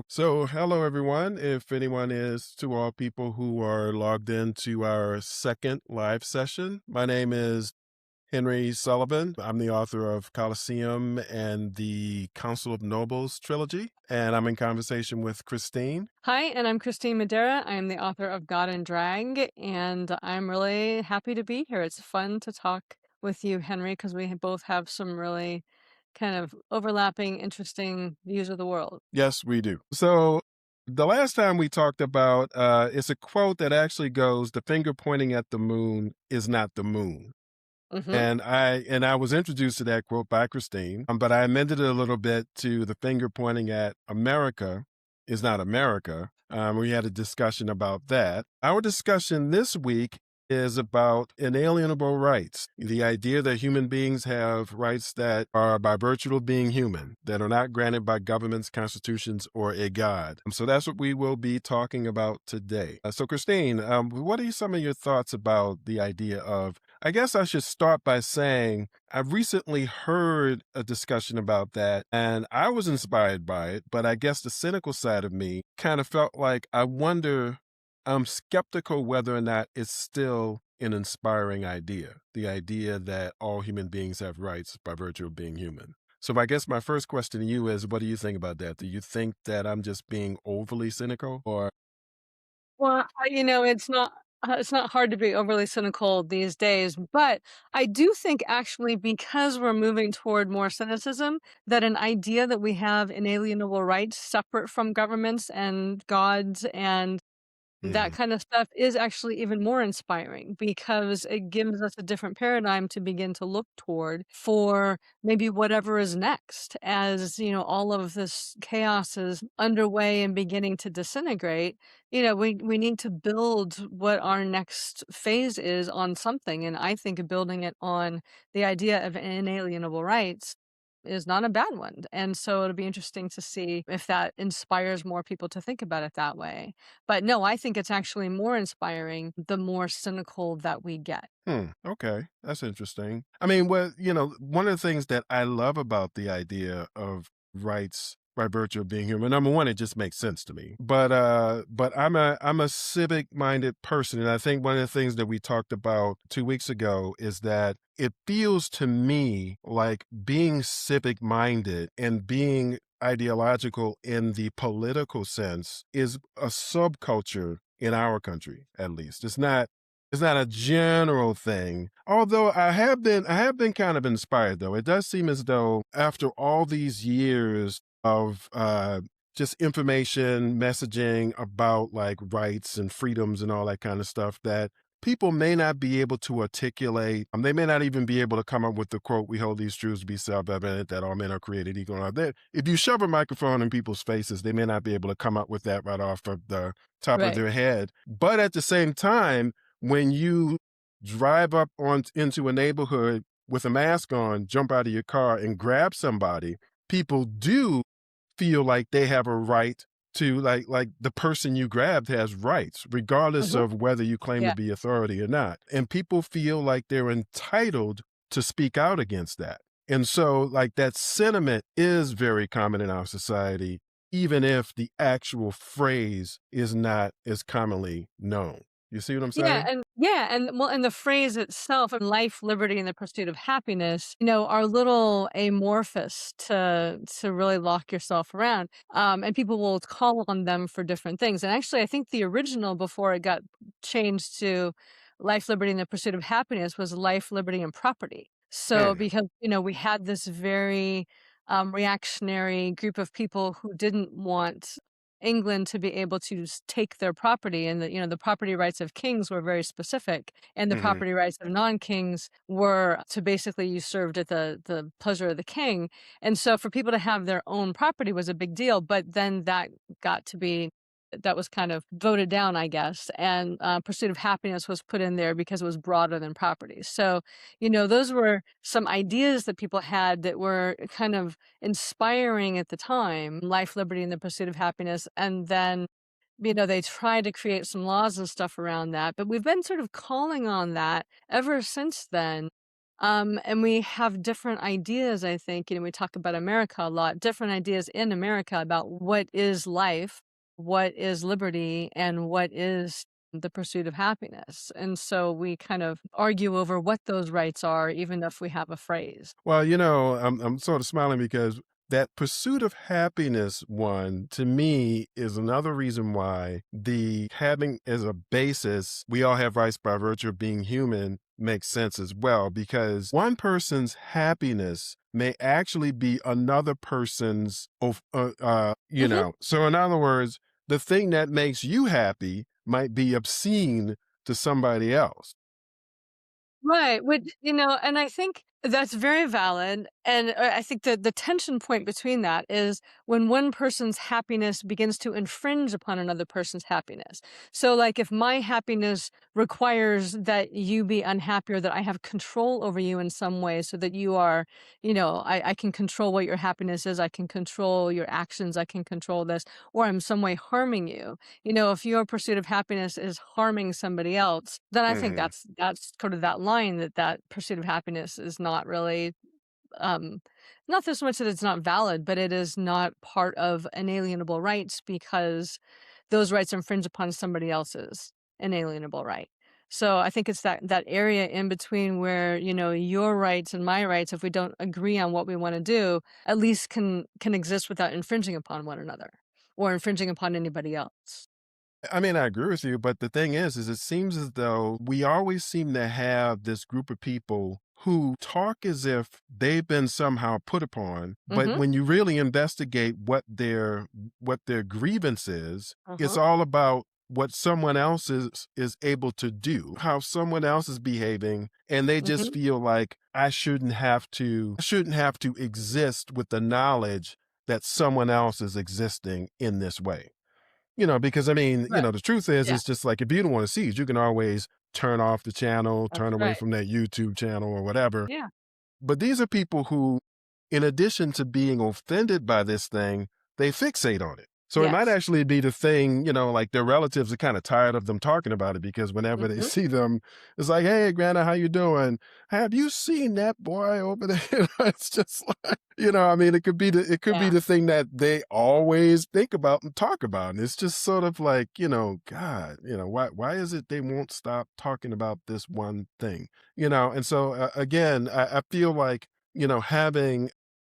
So, hello everyone. If anyone is to all people who are logged into our second live session, my name is Henry Sullivan. I'm the author of Colosseum and the Council of Nobles trilogy, and I'm in conversation with Christine. Hi, and I'm Christine Madera. I am the author of God and Drag, and I'm really happy to be here. It's fun to talk with you, Henry, because both have some really kind of overlapping, interesting views of the world. Yes, we do. So, the last time we talked about it's a quote that actually goes, "The finger pointing at the moon is not the moon." Hmm. And I was introduced to that quote by Christine, but I amended it a little bit to "The finger pointing at America is not America." We had a discussion about that. Our discussion this week is about inalienable rights, the idea that human beings have rights that are by virtue of being human, that are not granted by governments, constitutions, or a god. So that's what we will be talking about today. So, Christine, what are some of your thoughts about the idea of, I guess I should start by saying I've recently heard a discussion about that and I was inspired by it, but I guess the cynical side of me kind of felt like I'm skeptical whether or not it's still an inspiring idea, the idea that all human beings have rights by virtue of being human. So I guess my first question to you is, what do you think about that? Do you think that I'm just being overly cynical or? Well, it's not hard to be overly cynical these days, but I do think actually because we're moving toward more cynicism, that an idea that we have inalienable rights separate from governments and gods and that Mhm. kind of stuff is actually even more inspiring because it gives us a different paradigm to begin to look toward for maybe whatever is next. As, all of this chaos is underway and beginning to disintegrate, we need to build what our next phase is on something. And I think building it on the idea of inalienable rights is not a bad one. And so it'll be interesting to see if that inspires more people to think about it that way. But no, I think it's actually more inspiring the more cynical that we get. Okay, that's interesting. I mean, one of the things that I love about the idea of rights by virtue of being human, number one, it just makes sense to me. But I'm a civic minded person, and I think one of the things that we talked about 2 weeks ago is that it feels to me like being civic minded and being ideological in the political sense is a subculture in our country, at least. It's not a general thing. Although I have been kind of inspired though. It does seem as though after all these years of just information messaging about like rights and freedoms and all that kind of stuff that people may not be able to articulate. They may not even be able to come up with the quote, "We hold these truths to be self-evident that all men are created equal." If you shove a microphone in people's faces, they may not be able to come up with that right off of the top of Right. their head. But at the same time, when you drive up on into a neighborhood with a mask on, jump out of your car and grab somebody, people do feel like they have a right to like the person you grabbed has rights, regardless Hmm. of whether you claim to Yeah. be authority or not. And people feel like they're entitled to speak out against that. And so like that sentiment is very common in our society, even if the actual phrase is not as commonly known. You see what I'm saying? And the phrase itself, life, liberty, and the pursuit of happiness, are little amorphous to really lock yourself around. And people will call on them for different things. And actually, I think the original before it got changed to life, liberty, and the pursuit of happiness was life, liberty, and property. So Mm, because we had this very reactionary group of people who didn't want England to be able to take their property, and the property rights of kings were very specific, and the mhm. property rights of non-kings were to basically you served at the pleasure of the king. And so for people to have their own property was a big deal, but then that was kind of voted down, I guess, and pursuit of happiness was put in there because it was broader than property. So those were some ideas that people had that were kind of inspiring at the time, life, liberty, and the pursuit of happiness. And then, they tried to create some laws and stuff around that. But we've been sort of calling on that ever since then. And we have different ideas, I think. We talk about America a lot, different ideas in America about what is life, what is liberty, and what is the pursuit of happiness. And so we kind of argue over what those rights are, even if we have a phrase. Well, I'm sort of smiling because that pursuit of happiness one to me is another reason why the having as a basis, we all have rights by virtue of being human makes sense as well. Because one person's happiness may actually be another person's, Hmm. So in other words, the thing that makes you happy might be obscene to somebody else. Right, and I think that's very valid, and, I think that the tension point between that is when one person's happiness begins to infringe upon another person's happiness. So, like, if my happiness requires that you be unhappy or that I have control over you in some way so that you are, I can control what your happiness is, I can control your actions, I can control this, or I'm some way harming you, if your pursuit of happiness is harming somebody else, then I think Mhm. that's kind of that line that pursuit of happiness is not really, um, not so much that it's not valid, but it is not part of inalienable rights because those rights infringe upon somebody else's inalienable right. So I think it's that area in between where, your rights and my rights, if we don't agree on what we want to do, at least can exist without infringing upon one another or infringing upon anybody else. I mean, I agree with you, but the thing is it seems as though we always seem to have this group of people who talk as if they've been somehow put upon, but Mhm. when you really investigate what their grievance is, it's Uh-huh. all about what someone else is able to do, how someone else is behaving, and they just Mhm. feel like I shouldn't have to exist with the knowledge that someone else is existing in this way. Because I mean, Right. the truth is, Yeah, it's just like if you don't want to see it, you can always turn off the channel, that's turn away right. from that YouTube channel or whatever. Yeah. But these are people who, in addition to being offended by this thing, they fixate on it. So it might Yes. actually be the thing, like their relatives are kind of tired of them talking about it because whenever they Mhm. see them, it's like, "Hey, Grandma, how you doing? Have you seen that boy over there?" It's just like, I mean, it could be Yeah. the thing that they always think about and talk about. And it's just sort of like, God, why is it they won't stop talking about this one thing? And so again, I feel like having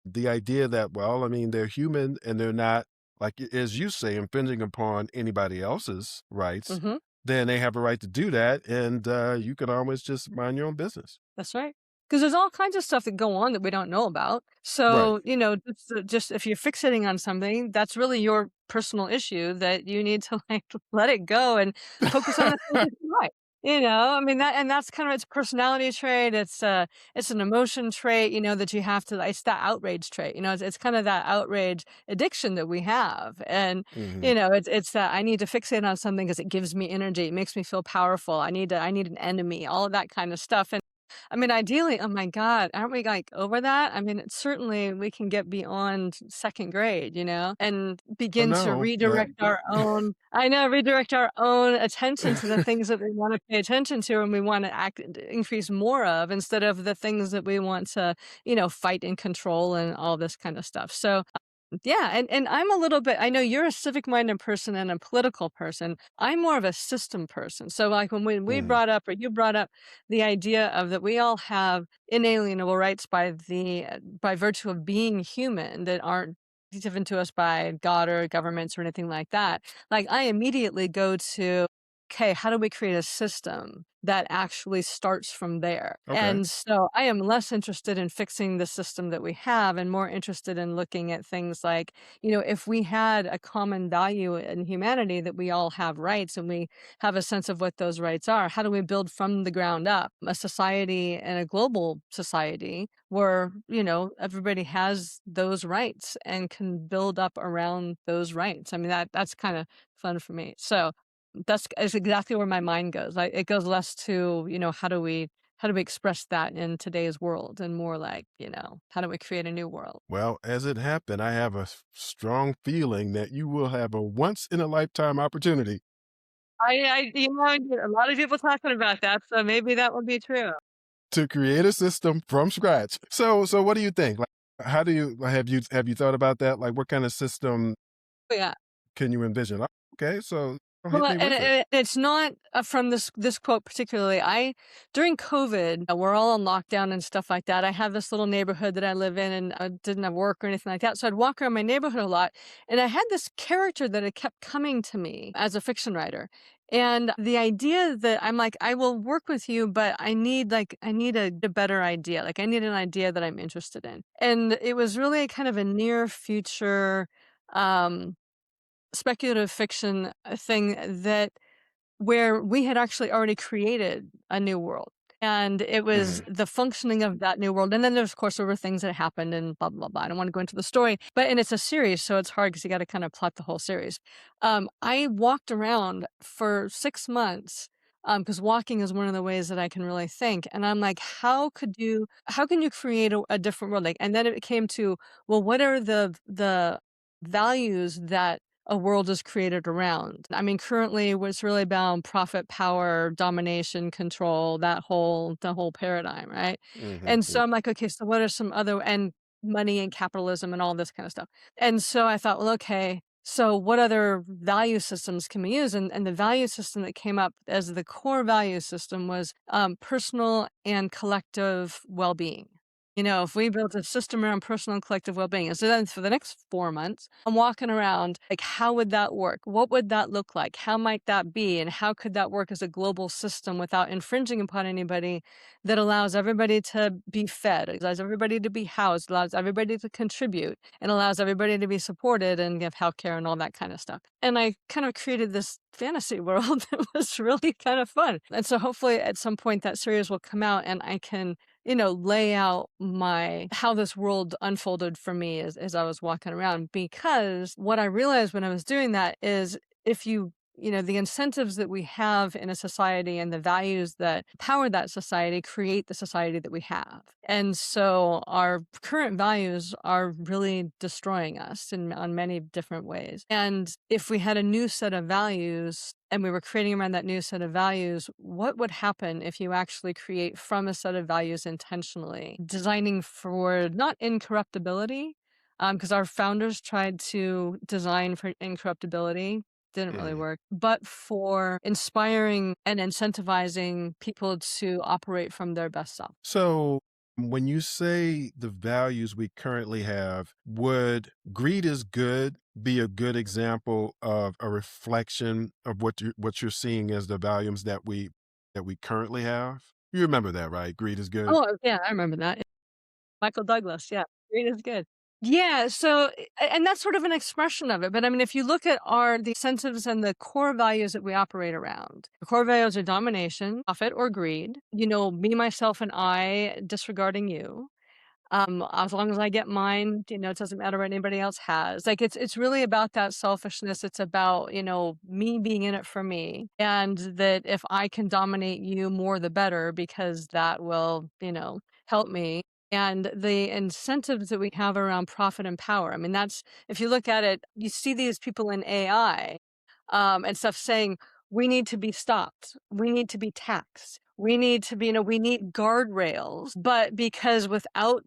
the idea that, well, I mean, they're human and they're not, like, as you say, infringing upon anybody else's rights, Mhm. then they have a right to do that. And you can always just mind your own business. That's right. Because there's all kinds of stuff that go on that we don't know about. Right. So, just if you're fixating on something, that's really your personal issue that you need to, like, let it go and focus on the things that you like. I mean, that's kind of its personality trait. It's an emotion trait, that you have to, it's that outrage trait. It's kind of that outrage addiction that we have. And, Hmm. it's that I need to fixate on something because it gives me energy. It makes me feel powerful. I need an enemy, all of that kind of stuff. And I mean, ideally, oh my god, aren't we, like, over that? I mean, certainly we can get beyond 2nd grade, and Oh, begin to no. redirect our own attention to the things that we wanna pay attention to and we wanna increase more of instead of the things that we want to, fight and control and all this kind of stuff. So, yeah, and I'm a little bit, I know you're a civic-minded person and a political person. I'm more of a system person. So, like, when we Mhm. brought up or you brought up the idea of that we all have inalienable rights by virtue of being human that aren't given to us by God or governments or anything like that. Like, I immediately go to, okay, how do we create a system that actually starts from there? Okay. And so I am less interested in fixing the system that we have and more interested in looking at things like, if we had a common value in humanity that we all have rights and we have a sense of what those rights are, how do we build from the ground up a society and a global society where, everybody has those rights and can build up around those rights? I mean, that's kind of fun for me. So is exactly where my mind goes. It goes less to, how do we express that in today's world and more like, how do we create a new world? Well, as it happened, I have a strong feeling that you will have a once in a lifetime opportunity. I get a lot of people talking about that, so maybe that would be true. to create a system from scratch. So what do you think? Like, how do you have you thought about that? Like, what kind of system Yeah. can you envision? Oh, okay, so hit Well, me and with it. it's not, from this quote particularly. During COVID, we're all on lockdown and stuff like that. I have this little neighborhood that I live in, and I didn't have work or anything like that, so I'd walk around my neighborhood a lot, and I had this character that had kept coming to me as a fiction writer, and the idea that I'm like, "I will work with you, but I need a better idea, like, I need an idea that I'm interested in." And it was really kind of a near future, um speculative fiction thing that where we had actually already created a new world. And it was Mhm, the functioning of that new world. And then there's, of course, there were things that happened and blah, blah, blah. I don't want to go into the story, but, and it's a series, so it's hard because you got to kind of plot the whole series. I walked around for 6 months because walking is one of the ways that I can really think. And I'm like, how can you create a different world? Like, and then it came to, well, what are the values that a world is created around? I mean, currently what's really about profit, power, domination, control, the whole paradigm, right? mhm, And mm, so I'm like, okay, so what are some other, and money and capitalism and all this kind of stuff. And so I thought, well, okay, so what other value systems can we use? And the value system that came up as the core value system was personal and collective well-being. If we built a system around personal and collective well-being, and so then for the next 4 months, I'm walking around like, how would that work? What would that look like? How might that be? And how could that work as a global system without infringing upon anybody, that allows everybody to be fed, allows everybody to be housed, allows everybody to contribute, and allows everybody to be supported and give healthcare and all that kind of stuff. And I kind of created this fantasy world that was really kind of fun. And so hopefully at some point that series will come out and I can lay out my how this world unfolded for me as I was walking around. Because what I realized when I was doing that is, if the incentives that we have in a society and the values that power that society create the society that we have. And so our current values are really destroying us on many different ways. And if we had a new set of values and we were creating around that new set of values, what would happen if you actually create from a set of values intentionally, designing for not incorruptibility? Because our founders tried to design for incorruptibility, didn't really mhm. work, but for inspiring and incentivizing people to operate from their best self. So, when you say the values we currently have, would greed is good be a good example of a reflection of what you're seeing as the values that we currently have? You remember that, right? Greed is good? Oh, yeah, I remember that. Michael Douglas, yeah. Green is good. Yeah, so and that's sort of an expression of it, but I mean, if you look at our the incentives and the core values that we operate around, the core values are domination, profit, or greed. Me, myself, and I, disregarding you. As long as I get mine, it doesn't matter what anybody else has. Like, it's really about that selfishness. It's about, me being in it for me. And that if I can dominate you, more the better, because that will, help me. And the incentives that we have around profit and power. I mean, that's, if you look at it, you see these people in AI and stuff saying, we need to be stopped. We need to be taxed. We need to be, we need guardrails. But because without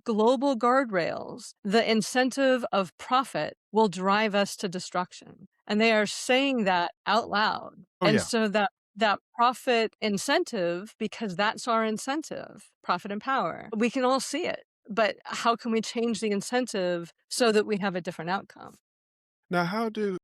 global guardrails, the incentive of profit will drive us to destruction. And they are saying that out loud. Oh, And yeah. so that profit incentive, because that's our incentive, profit and power, we can all see it. But how can we change the incentive so that we have a different outcome? Now, how do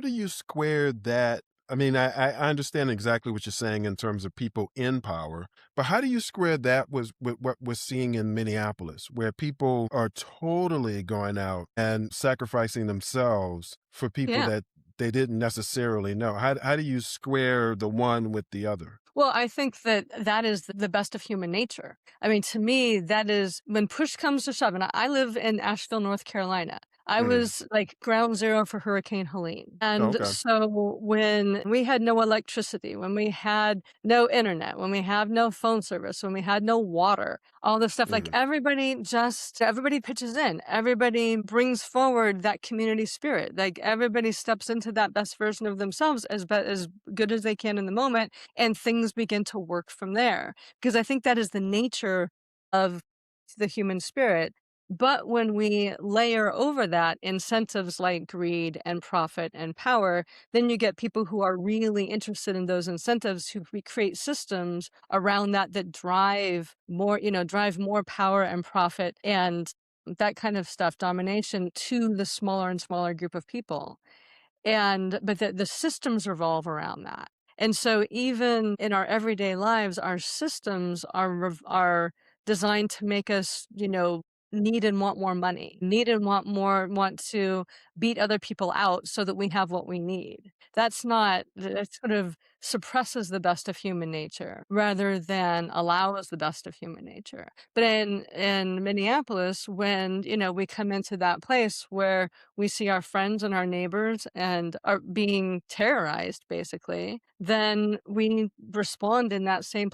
you square that? I mean, I understand exactly what you're saying in terms of people in power, but how do you square that with what we're seeing in Minneapolis, where people are totally going out and sacrificing themselves for people Yeah. that they didn't necessarily know? How do you square the one with the other? Well, I think that that is the best of human nature. I mean, to me, that is when push comes to shove. And I live in Asheville, North Carolina. I Mm. was like ground zero for Hurricane Helene. Oh, And okay. so when we had no electricity, when we had no internet, when we have no phone service, when we had no water, all this stuff, like Mhm. everybody pitches in. Everybody brings forward that community spirit. Like everybody steps into that best version of themselves as good as they can in the moment, and things begin to work from there. Because I think that is the nature of the human spirit. But when we layer over that incentives like greed and profit and power, then you get people who are really interested in those incentives who create systems around that that drive more power and profit and that kind of stuff, domination to the smaller and smaller group of people. But the systems revolve around that. And so even in our everyday lives, our systems are designed to make us, need and want more money, need and want to beat other people out so that we have what we need. That sort of suppresses the best of human nature rather than allows the best of human nature. But in Minneapolis, when, we come into that place where we see our friends and our neighbors and are being terrorized basically, then we respond in that same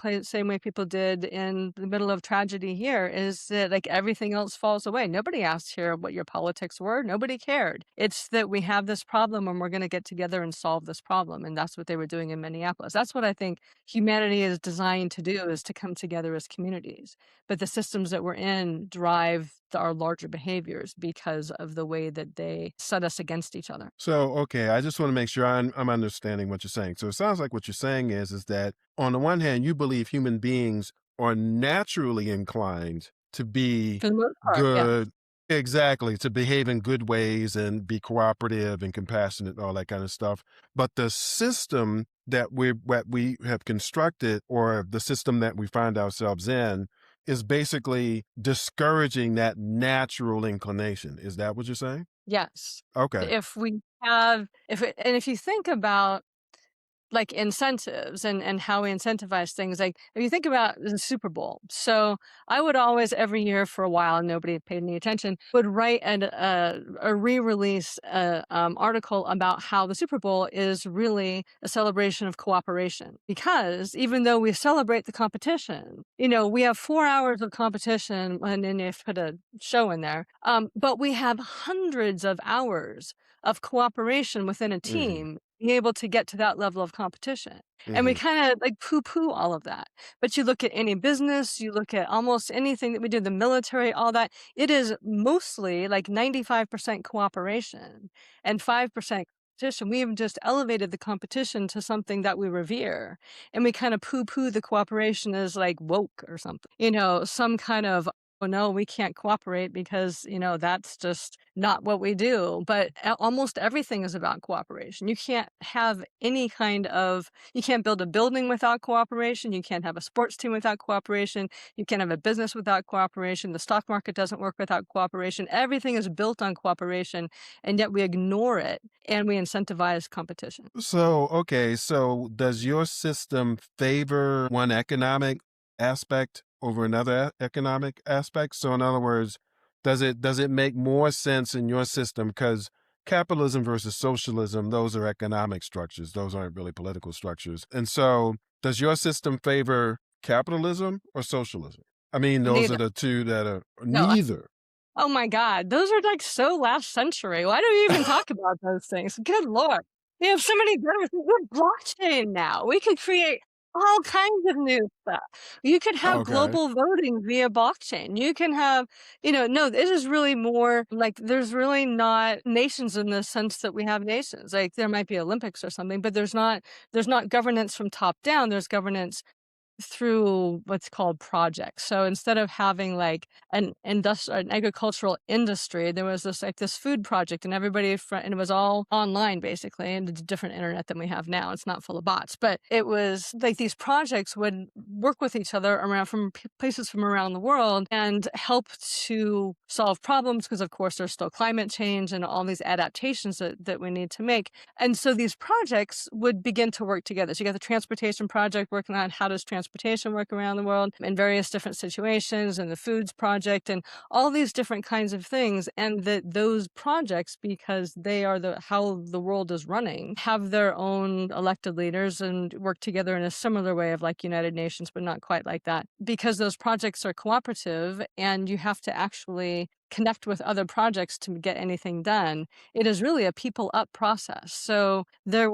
way people did in the middle of tragedy here, is that like everything else falls away. Nobody asked here what your politics were. Nobody cared. It's that we have this problem and we're going to get together and solve this problem. And that's what they were doing in Minneapolis. That's what I think humanity is designed to do, is to come together as communities. But the systems that we're in drive our larger behaviors because of the way that they set us against each other. So, okay, I just want to make sure I'm understanding what you're saying. So it sounds like what you're saying is that on the one hand, you believe human beings are naturally inclined to be For the most part, yeah. good, exactly, to behave in good ways and be cooperative and compassionate and all that kind of stuff. But the system that we have constructed, or the system that we find ourselves in, is basically discouraging that natural inclination. Is that what you're saying? Yes. Okay. If we have if it and if you think about like incentives and how we incentivize things. Like if you think about the Super Bowl, so I would always every year for a while, and nobody paid any attention, would write a re-release article about how the Super Bowl is really a celebration of cooperation. Because even though we celebrate the competition, we have 4 hours of competition, and then you have to put a show in there. But we have hundreds of hours of cooperation within a Mhm. team be able to get to that level of competition. And we Mhm. kinda, like, poo-poo all of that. But you look at any business, you look at almost anything that we do, the military, all that, it is mostly, like, 95% cooperation and 5% competition. We've just elevated the competition to something that we revere, and we kinda poo-poo the cooperation as, like, woke or something. Some kind of, "Oh, no, we can't cooperate because, that's just not what we do." But almost everything is about cooperation. You can't build a building without cooperation. You can't have a sports team without cooperation. You can't have a business without cooperation. The stock market doesn't work without cooperation. Everything is built on cooperation, and yet we ignore it and we incentivize competition. So, okay, so does your system favor one economic aspect over another economic aspect? So in other words, does it make more sense in your system, because capitalism versus socialism, those are economic structures. Those aren't really political structures. And so does your system favor capitalism or socialism? I mean, those are Neither. the two that are No. neither. Oh my god, those are, like, so last century. Why do we even talk about those things? Good lord. We have so many better things. We have blockchain now. We could create all kinds of new stuff. You could have Okay. global voting via blockchain. You can have, no, this is really more like there's really not nations in the sense that we have nations. Like there might be Olympics or something, but there's not governance from top down. There's governance through what's called projects. So instead of having like an agricultural industry, there was this food project, and and it was all online basically, and it's a different internet than we have now. It's not full of bots, but it was like these projects would work with each other around from places from around the world and help to solve problems, because of course there's still climate change and all these adaptations that we need to make. And so these projects would begin to work together. So you got the transportation project working on how does transportation transportation work around the world in various different situations, and the Foods Project, and all these different kinds of things. And that those projects, because they are how the world is running, have their own elected leaders and work together in a similar way of like United Nations, but not quite like that. Because those projects are cooperative and you have to actually connect with other projects to get anything done. It is really a people up process. So there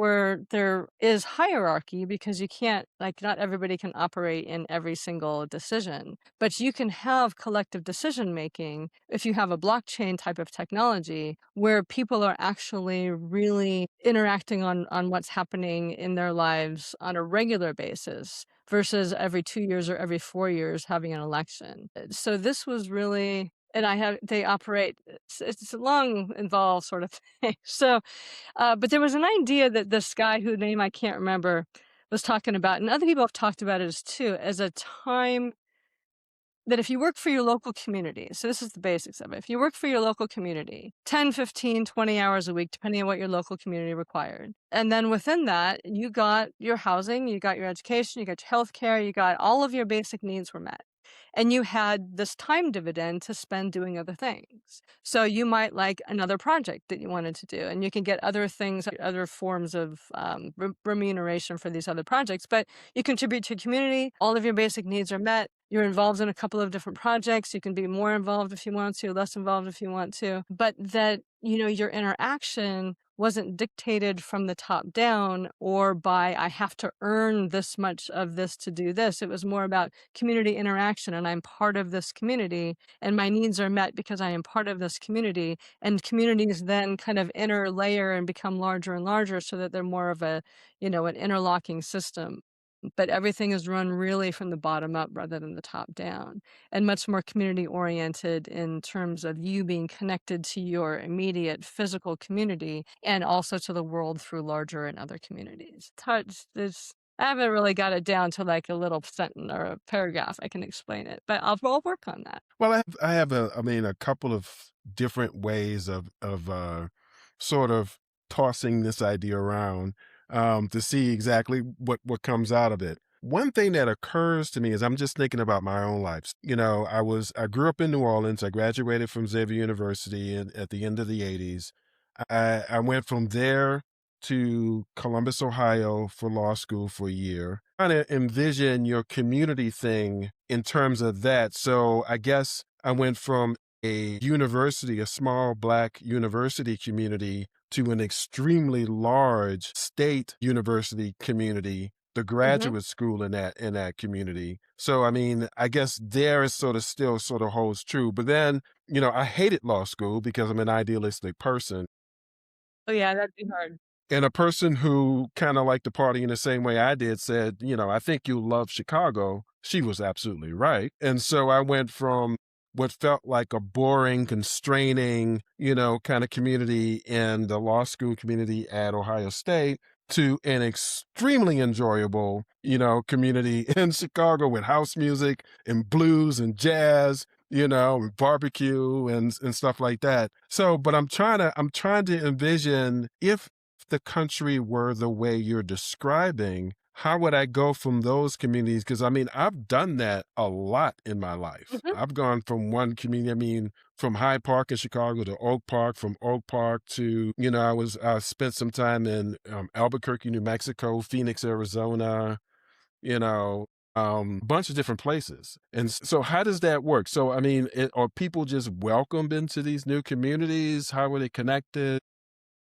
is hierarchy because you can't, like, not everybody can operate in every single decision, but you can have collective decision making if you have a blockchain type of technology where people are actually really interacting on what's happening in their lives on a regular basis versus every 2 years or every 4 years having an election. So this was really, and I have they operate, it's a long, involved sort of thing. So, but there was an idea that this guy whose name I can't remember was talking about, and other people have talked about it as too, as a time that if you work for your local community, so this is the basics of it. If you work for your local community, 10, 15, 20 hours a week, depending on what your local community required. And then within that, you got your housing, you got your education, you got your health care, you got all of your basic needs were met. And you had this time dividend to spend doing other things. So you might like another project that you wanted to do, and you can get other things, other forms of remuneration for these other projects. But you contribute to your community, all of your basic needs are met. You're involved in a couple of different projects. You can be more involved if you want to, less involved if you want to. But that, your interaction wasn't dictated from the top down or by, I have to earn this much of this to do this. It was more about community interaction, and I'm part of this community, and my needs are met because I am part of this community. And communities then kind of interlayer and become larger and larger so that they're more of an interlocking system. But everything is run really from the bottom up rather than the top down, and much more community oriented in terms of you being connected to your immediate physical community and also to the world through larger and other communities. I haven't really got it down to like a little sentence or a paragraph. I can explain it, but I'll work on that. Well, I have a couple of different ways of sort of tossing this idea around to see exactly what comes out of it. One thing that occurs to me is I'm just thinking about my own life. I grew up in New Orleans. I graduated from Xavier University at the end of the '80s. I went from there to Columbus, Ohio for law school for a year. Kind of envision your community thing in terms of that. So I guess I went from a university, a small Black university community, to an extremely large state university community, the Hmm. graduate school in that community. So I mean, I guess there is sort of still sort of holds true. But then, I hated law school because I'm an idealistic person. Oh yeah, that'd be hard. And a person who kind of liked to party in the same way I did said, I think you'll love Chicago. She was absolutely right. And so I went from what felt like a boring, constraining, kind of community in the law school community at Ohio State to an extremely enjoyable, community in Chicago with house music and blues and jazz, and barbecue and stuff like that. So, but I'm trying to envision if the country were the way you're describing, how would I go from those communities? Because I mean, I've done that a lot in my life. Hmm. I've gone from one community, I mean, from Hyde Park in Chicago to Oak Park, from Oak Park to, I spent some time in Albuquerque, New Mexico, Phoenix, Arizona, you know, a bunch of different places. And so, how does that work? So, I mean, are people just welcomed into these new communities? How are they connected?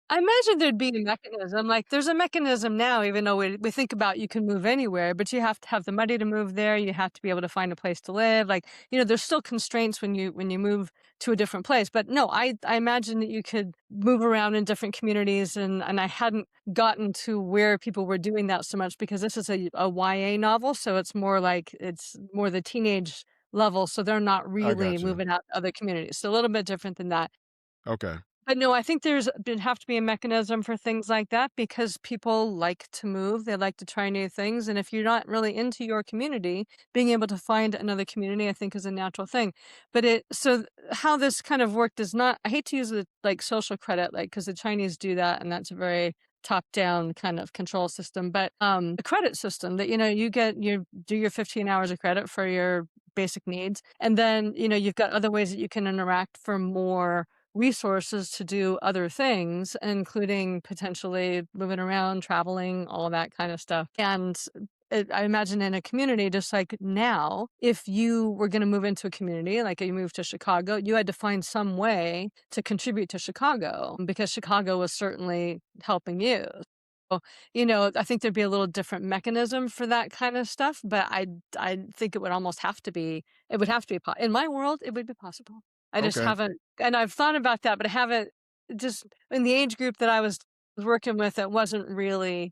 I imagine there'd be a mechanism. Like, there's a mechanism now, even though we think about you can move anywhere, but you have to have the money to move there. You have to be able to find a place to live. Like, there's still constraints when you move to a different place. But no, I imagine that you could move around in different communities, and I hadn't gotten to where people were doing that so much because this is a YA novel, so it's more the teenage level. So they're not I really got you. moving out to other communities. So a little bit different than that. Okay. But no, I think there'd have to be a mechanism for things like that because people like to move, they like to try new things, and if you're not really into your community, being able to find another community, I think, is a natural thing. But how this kind of worked is not, I hate to use it like social credit, like, because the Chinese do that, and that's very top-down kind of control system, but, a credit system that, you do your 15 hours of credit for your basic needs, and then, you've got other ways that you can interact for more resources to do other things, including potentially moving around, traveling, all of that kind of stuff. And I imagine in a community, just like now, if you were going to move into a community, like you moved to Chicago, you had to find some way to contribute to Chicago because Chicago was certainly helping you. So, I think there'd be a little different mechanism for that kind of stuff, but I think it would almost have to be, it would have to be, in my world, it would be possible. I just Okay. haven't, and I've thought about that, but I haven't, just in the age group that I was working with, it wasn't really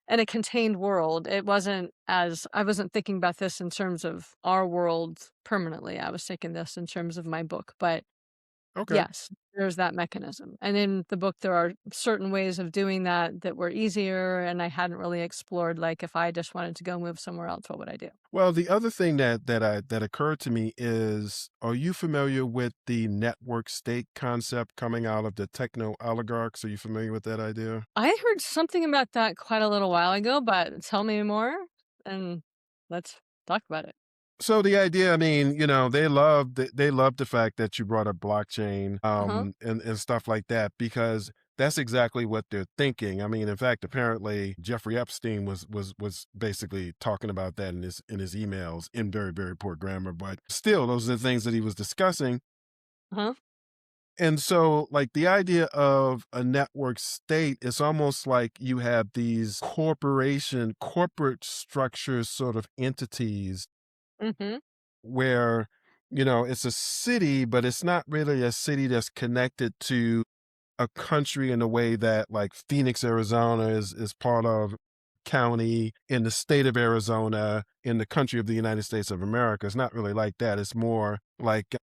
in a contained world. I wasn't thinking about this in terms of our world permanently. I was thinking this in terms of my book, but Okay. yes, there's that mechanism. And in the book, there are certain ways of doing that that were easier, and I hadn't really explored. Like, if I just wanted to go move somewhere else, what would I do? Well, the other thing that occurred to me is, are you familiar with the network state concept coming out of the techno oligarchs? Are you familiar with that idea? I heard something about that quite a little while ago, but tell me more and let's talk about it. So the idea, I mean, they love the fact that you brought up blockchain, Uh-huh. and stuff like that, because that's exactly what they're thinking. I mean, in fact, apparently Jeffrey Epstein was basically talking about that in his emails in very, very poor grammar, but still those are the things that he was discussing. Uh-huh. And so, like, the idea of a network state is almost like you have these corporate structures, sort of entities Mhm. where, it's a city, but it's not really a city that's connected to a country in a way that, like, Phoenix, Arizona is part of county in the state of Arizona in the country of the United States of America. It's not really like that. It's more like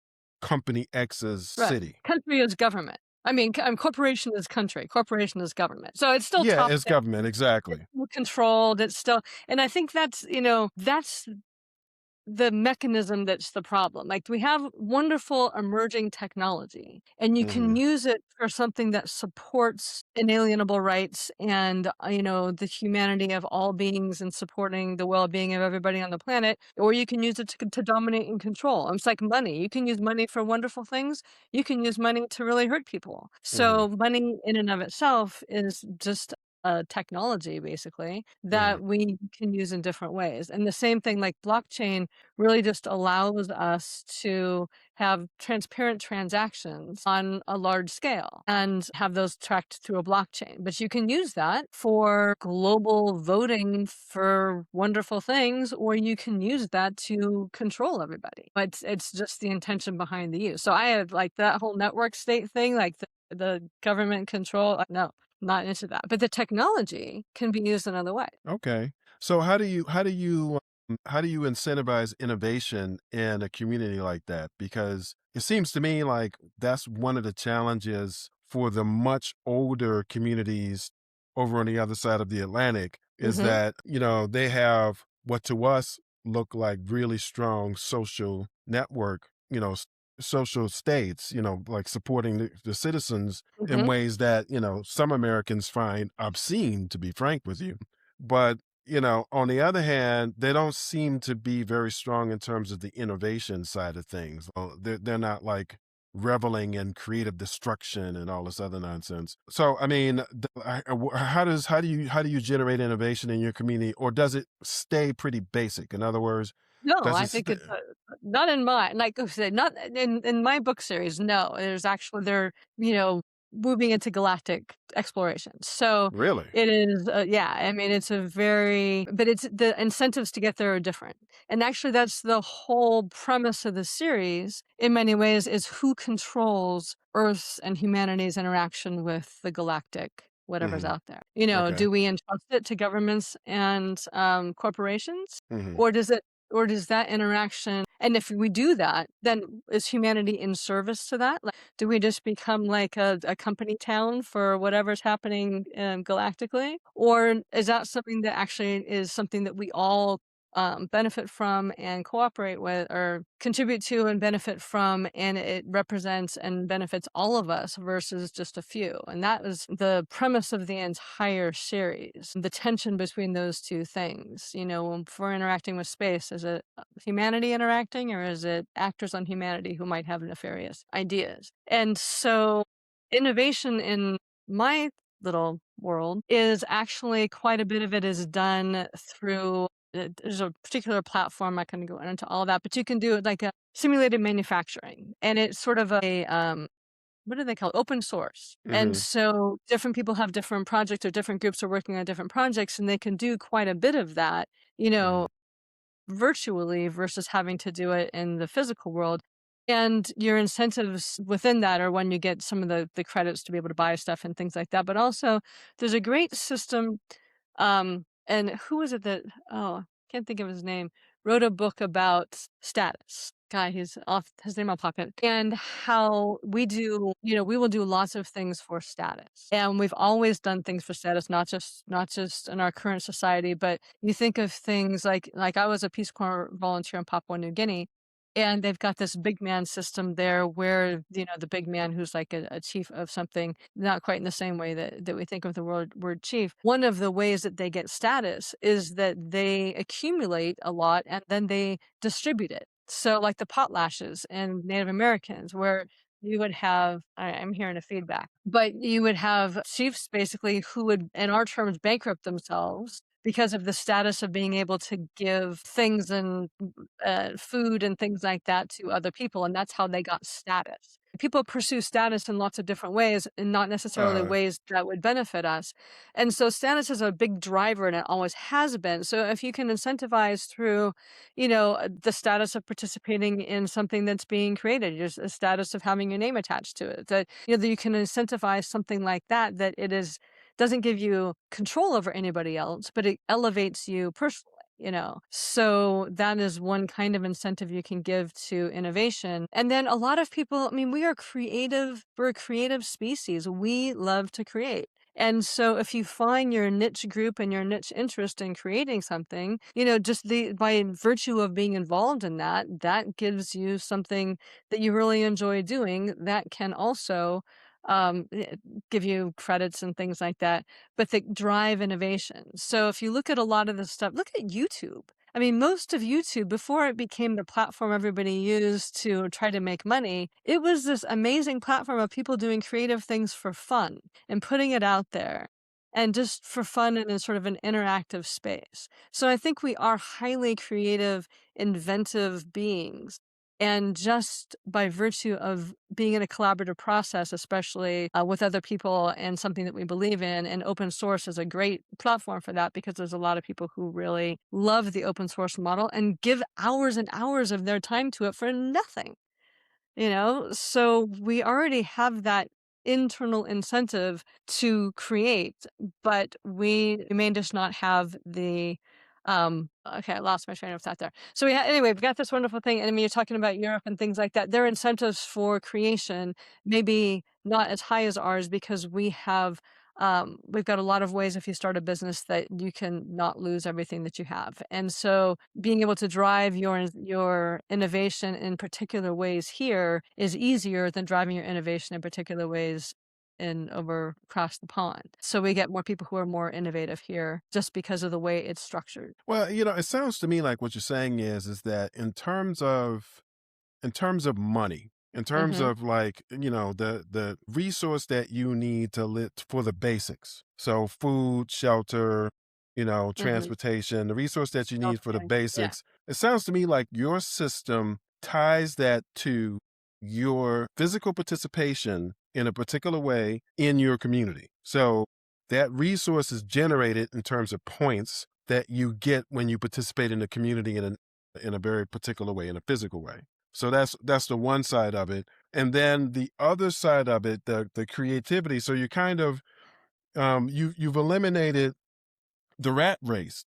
company X's Right. city. Country is government. I mean, corporation is country, corporation is government. So it's still Yeah, top it's down, government, it's exactly. still controlled, it's still, and I think that's the mechanism that's the problem. Like, we have wonderful emerging technology, and you can Mhm, use it for something that supports inalienable rights and, the humanity of all beings and supporting the well-being of everybody on the planet, or you can use it to dominate and control. It's like money. You can use money for wonderful things. You can use money to really hurt people. mhm, So money in and of itself is just a technology, basically, mhm, that we can use in different ways. And the same thing, like blockchain, really just allows us to have transparent transactions on a large scale and have those tracked through a blockchain. But you can use that for global voting for wonderful things, or you can use that to control everybody. But it's just the intention behind the use. So I have, like, that whole network state thing, like the government control. No, not into that. But the technology can be used another way. okay. So how do you incentivize innovation in a community like that? Because it seems to me like that's one of the challenges for the much older communities over on the other side of the Atlantic is Hmm. that, they have what to us look like really strong social network, social states, like supporting the citizens in Hmm. ways that, some Americans find obscene, to be frank with you. But, on the other hand, they don't seem to be very strong in terms of the innovation side of things. They're not like reveling in creative destruction and all this other nonsense. So, I mean, how do you generate innovation in your community, or does it stay pretty basic? In other words, No, does I it think it's, st- not in mine. Like I said, not in my book series. No, there's actually, they're moving into galactic exploration. So really? it is. Yeah, I mean, it's a very, but it's the incentives to get there are different. And actually, that's the whole premise of the series. In many ways, is who controls Earth's and humanity's interaction with the galactic whatever's Hmm. out there. Okay. Do we entrust it to governments and corporations? Hmm. Or does that interaction, and if we do that, then is humanity in service to that? Like, do we just become like a company town for whatever's happening, galactically? Or is that something that actually is something that we all benefit from and cooperate with or contribute to and benefit from, and it represents and benefits all of us versus just a few. And that was the premise of the entire series, the tension between those two things. If we're interacting with space, is it humanity interacting, or is it actors on humanity who might have nefarious ideas? And so innovation in my little world is actually quite a bit of it is done through there's a particular platform. I'm not going to go into all that, but you can do it like a simulated manufacturing, and it's sort of a what do they call it? Open source. And Hmm. so different people have different projects, or different groups are working on different projects, and they can do quite a bit of that, you Hmm. know, virtually versus having to do it in the physical world. And your incentives within that are when you get some of the credits to be able to buy stuff and things like that. But also, there's a great system. And who is it that, oh, can't think of his name, wrote a book about status. Guy, he's off his name, I'll pop it. And how we do, we will do lots of things for status. And we've always done things for status, not just in our current society, but you think of things like I was a Peace Corps volunteer in Papua New Guinea, and they've got this big man system there where, the big man who's like a chief of something, not quite in the same way that we think of the word chief. One of the ways that they get status is that they accumulate a lot and then they distribute it. So like the potlatches and Native Americans, where you would have, I'm hearing a feedback, but you would have chiefs basically who would, in our terms, bankrupt themselves because of the status of being able to give things and food and things like that to other people, and that's how they got status. People pursue status in lots of different ways, and not necessarily Uh, ways that would benefit us. And so status is a big driver, and it always has been. So if you can incentivize through, the status of participating in something that's being created, just a status of having your name attached to it, that you can incentivize something like that, that it is doesn't give you control over anybody else, but it elevates you personally. So that is one kind of incentive you can give to innovation. And then a lot of people, I mean, we're a creative species. We love to create. And so if you find your niche group and your niche interest in creating something, just the by virtue of being involved in that, that gives you something that you really enjoy doing that can also give you credits and things like that, but that drive innovation. So if you look at a lot of the stuff, look at YouTube. I mean, most of YouTube, before it became the platform everybody used to try to make money, it was this amazing platform of people doing creative things for fun and putting it out there, and just for fun and in sort of an interactive space. So I think we are highly creative, inventive beings. And just by virtue of being in a collaborative process, especially with other people and something that we believe in, and open source is a great platform for that, because there's a lot of people who really love the open source model and give hours and hours of their time to it for nothing. So we already have that internal incentive to create, but we may just not have the okay, I lost my train of thought there. So anyway, we've got this wonderful thing, and I mean, you're talking about Europe and things like that. Their incentives for creation maybe not as high as ours, because we've got a lot of ways, if you start a business, that you can not lose everything that you have. And so being able to drive your innovation in particular ways here is easier than driving your innovation in particular ways in over across the pond. So we get more people who are more innovative here just because of the way it's structured. well, it sounds to me like what you're saying is that in terms of money, in terms Mhm. of like, the resource that you need to live for the basics. So food, shelter, Mhm. transportation, the resource that you need for the Healthcare. Yeah. basics. It sounds to me like your system ties that to your physical participation in a particular way in your community. So that resource is generated in terms of points that you get when you participate in the community in a very particular way, in a physical way. So that's the one side of it, and then the other side of it, the creativity. So you kind of you've eliminated the rat race,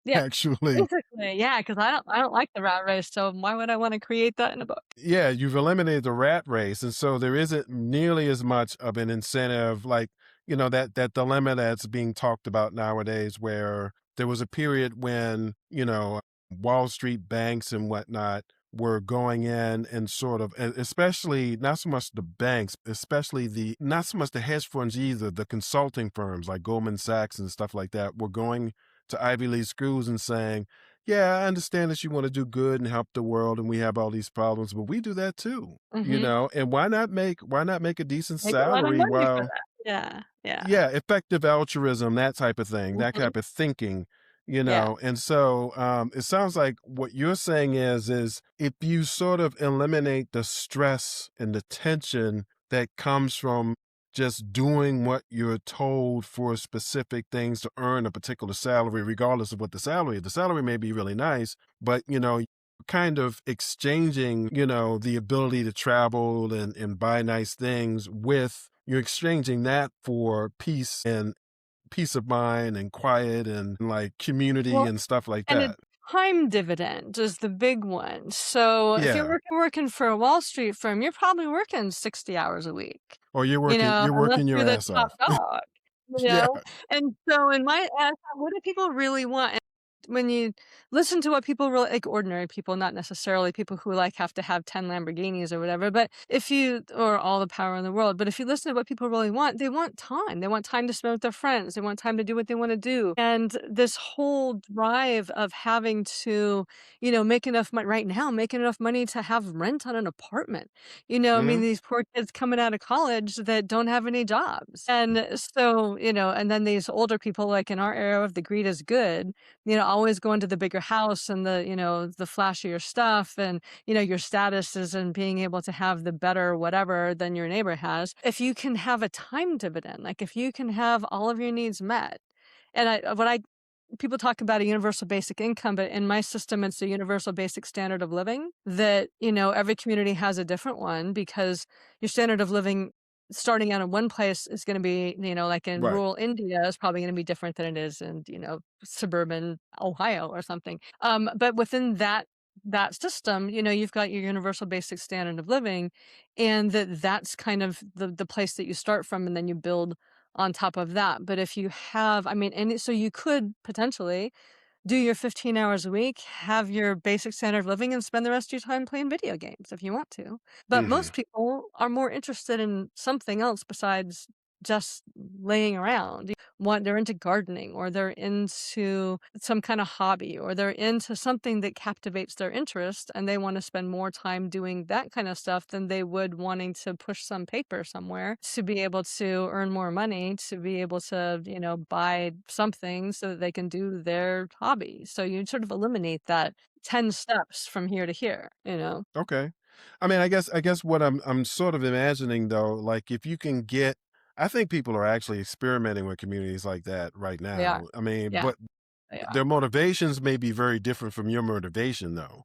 Yeah. actually. Basically, yeah, because I don't like the rat race, so why would I wanna create that in a book? Yeah, you've eliminated the rat race, and so there isn't nearly as much of an incentive, like that dilemma that's being talked about nowadays, where there was a period when Wall Street banks and whatnot were going in and sort of, especially not so much the banks, especially not so much the hedge funds either, the consulting firms like Goldman Sachs and stuff like that were going to Ivy League schools and saying, yeah, I understand that you want to do good and help the world and we have all these problems, but we do that too, Mhm. and why not make a decent Make a lot of salary money for while that. Yeah, yeah. yeah, effective altruism, that type of thing, that Mhm. type of thinking, Yeah. and so, it sounds like what you're saying is if you sort of eliminate the stress and the tension that comes from just doing what you're told for specific things to earn a particular salary, regardless of what the salary may be really nice, but, kind of exchanging, the ability to travel and buy nice things with you're exchanging that for peace of mind and quiet and like community Well, and stuff like and a that. time dividend is the big one. So if you're Yeah. working for a Wall Street firm, you're probably working 60 hours a week, Or you're unless working your you're the ass top off. dog, Yeah. And so in my what do people really want? And when you listen to what people really like, ordinary people, not necessarily people who like have to have 10 Lamborghinis or whatever, but if you or all the power in the world, but if you listen to what people really want, they want time. They want time to spend with their friends. They want time to do what they want to do. And this whole drive of having to, make enough money right now, making enough money to have rent on an apartment. I mean, Mhm. these poor kids coming out of college that don't have any jobs. And so, and then these older people, like in our era of the greed is good, always going to the bigger house and the flashier stuff and, your status is in being able to have the better whatever than your neighbor has. If you can have a time dividend, like if you can have all of your needs met, and what I people talk about a universal basic income, but in my system, it's a universal basic standard of living that, every community has a different one because your standard of living starting out in one place is going to be, like in Right. rural India is probably going to be different than it is in, suburban Ohio or something. But within that system, you've got your universal basic standard of living and that's kind of the place that you start from and then you build on top of that. But if you have, I mean, and so you could potentially do your 15 hours a week, have your basic standard of living, and spend the rest of your time playing video games if you want to. But Mhm. most people are more interested in something else besides just laying around. They're into gardening or they're into some kind of hobby or they're into something that captivates their interest and they want to spend more time doing that kind of stuff than they would wanting to push some paper somewhere to be able to earn more money, to be able to, buy something so that they can do their hobby. So you sort of eliminate that 10 steps from here to here. Okay. I mean, I guess what I'm sort of imagining though, like if you can get I think people are actually experimenting with communities like that right They are. now. I mean, Yeah, but they are. their motivations may be very different from your motivation though.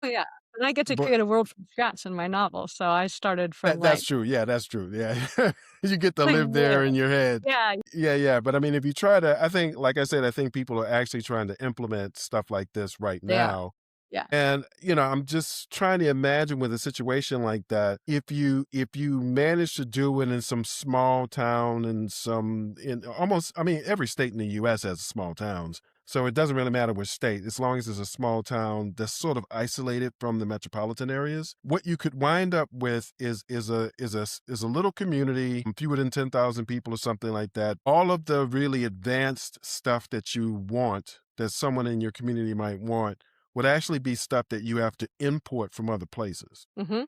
Oh, yeah, and I get to But create a world from scratch in my novel, so I started from, that's like, true. Yeah, that's true. Yeah. You get to something live new. there in your head. Yeah, Yeah, yeah. But I mean, if you try to, I think, like I said, I think people are actually trying to implement stuff like this right they are. now. Yeah. And, I'm just trying to imagine with a situation like that, if you manage to do it in some small town and in almost I mean, every state in the US has small towns. So it doesn't really matter which state, as long as it's a small town that's sort of isolated from the metropolitan areas. What you could wind up with is a little community, fewer than 10,000 people or something like that. All of the really advanced stuff that you want, that someone in your community might want would actually be stuff that you have to import from other places. Mhm.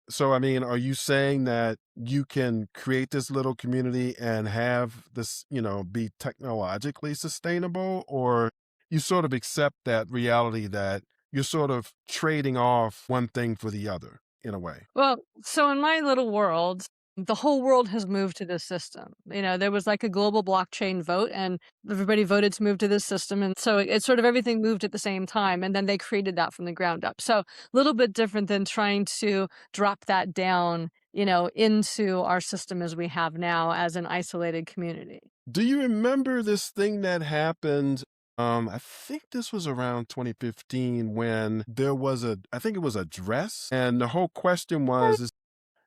So, I mean, are you saying that you can create this little community and have this, be technologically sustainable? Or you sort of accept that reality that you're sort of trading off one thing for the other in a way? Well, so in my little world, the whole world has moved to this system. There was like a global blockchain vote and everybody voted to move to this system. And so it's sort of everything moved at the same time. And then they created that from the ground up. So a little bit different than trying to drop that down, into our system as we have now as an isolated community. Do you remember this thing that happened? I think this was around 2015 when there was I think it was a dress. And the whole question was,